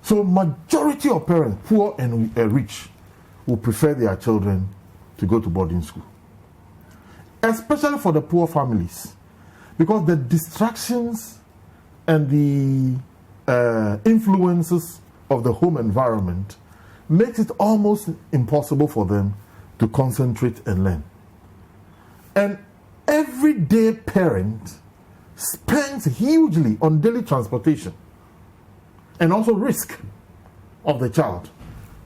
So majority of parents, poor and rich, will prefer their children to go to boarding school. Especially for the poor families, because the distractions and the influences of the home environment makes it almost impossible for them to concentrate and learn. And everyday parent spends hugely on daily transportation and also risk of the child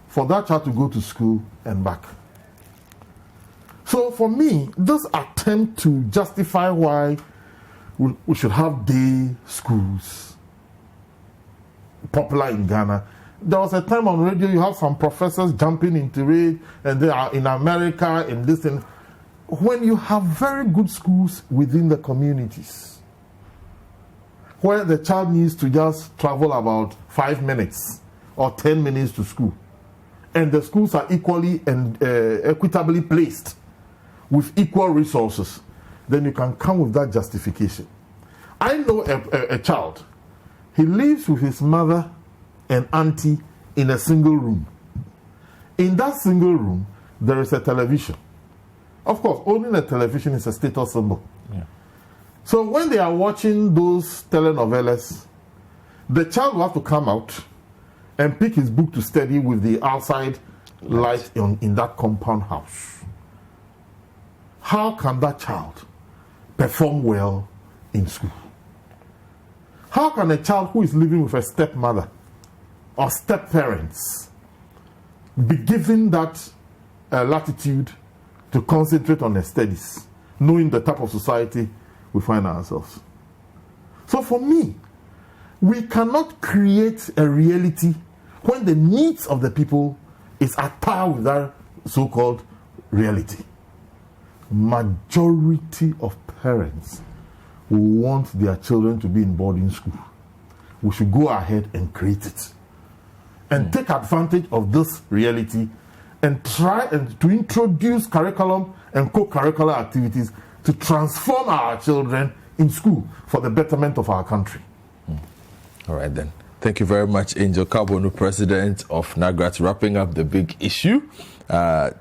for that child to go to school and back. So for me, this attempt to justify why we should have day schools popular in Ghana. There was a time on radio you have some professors jumping into it, and they are in America and this thing. When you have very good schools within the communities, where the child needs to just travel about 5 minutes or 10 minutes to school, and the schools are equally and equitably placed with equal resources, then you can come with that justification. I know a child. He lives with his mother and auntie in a single room. In that single room, there is a television. Of course, owning a television is a status symbol. Yeah. So when they are watching those telenovelas, the child will have to come out and pick his book to study with the outside light in that compound house. How can that child perform well in school? How can a child who is living with a stepmother or step-parents be given that latitude to concentrate on their studies, knowing the type of society we find ourselves? So for me, we cannot create a reality when the needs of the people is at par with that so-called reality. Majority of parents who want their children to be in boarding school. We should go ahead and create it and take advantage of this reality and try and to introduce curriculum and co-curricular activities to transform our children in school for the betterment of our country. All right then. Thank you very much, Angel Kabonu, President of NAGRAT, wrapping up the big issue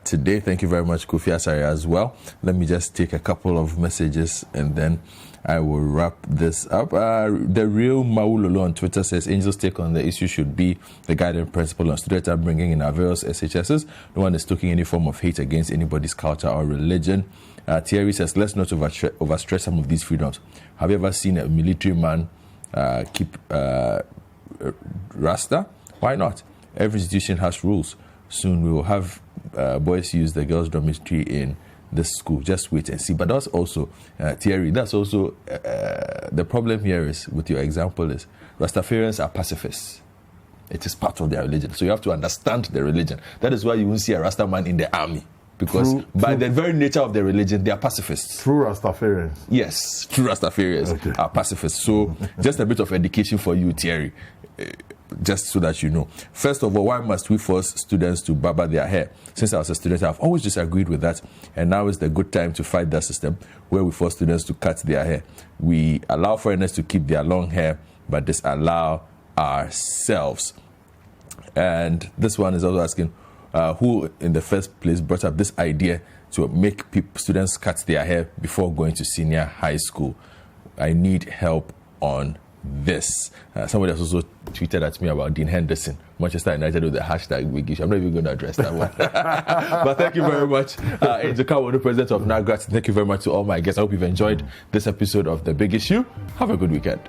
today. Thank you very much, Kofi Asare, as well. Let me just take a couple of messages and then I will wrap this up. The real Maulolo on Twitter says, Angel's take on the issue should be the guiding principle on student upbringing in our various SHSs. No one is taking any form of hate against anybody's culture or religion. Thierry says, let's not overstress some of these freedoms. Have you ever seen a military man keep Rasta? Why not? Every institution has rules. Soon we will have boys use the girls' dormitory in this school. Just wait and see. But that's also, Thierry, that's also the problem here is with your example is Rastafarians are pacifists. It is part of their religion. So you have to understand the religion. That is why you won't see a Rasta man in the army. Because by the very nature of their religion, they are pacifists. True Rastafarians. Yes, true Rastafarians are pacifists. So just a bit of education for you, Thierry, just so that you know. First of all, why must we force students to barber their hair? Since I was a student, I've always disagreed with that. And now is the good time to fight that system where we force students to cut their hair. We allow foreigners to keep their long hair, but disallow ourselves. And this one is also asking, who in the first place brought up this idea to make students cut their hair before going to senior high school? I need help on this. Somebody else also tweeted at me about Dean Henderson, Manchester United with the hashtag big issue. I'm not even going to address that one. But thank you very much, Angel Kabonu, President of NAGRAT. Thank you very much to all my guests. I hope you've enjoyed this episode of The Big Issue. Have a good weekend.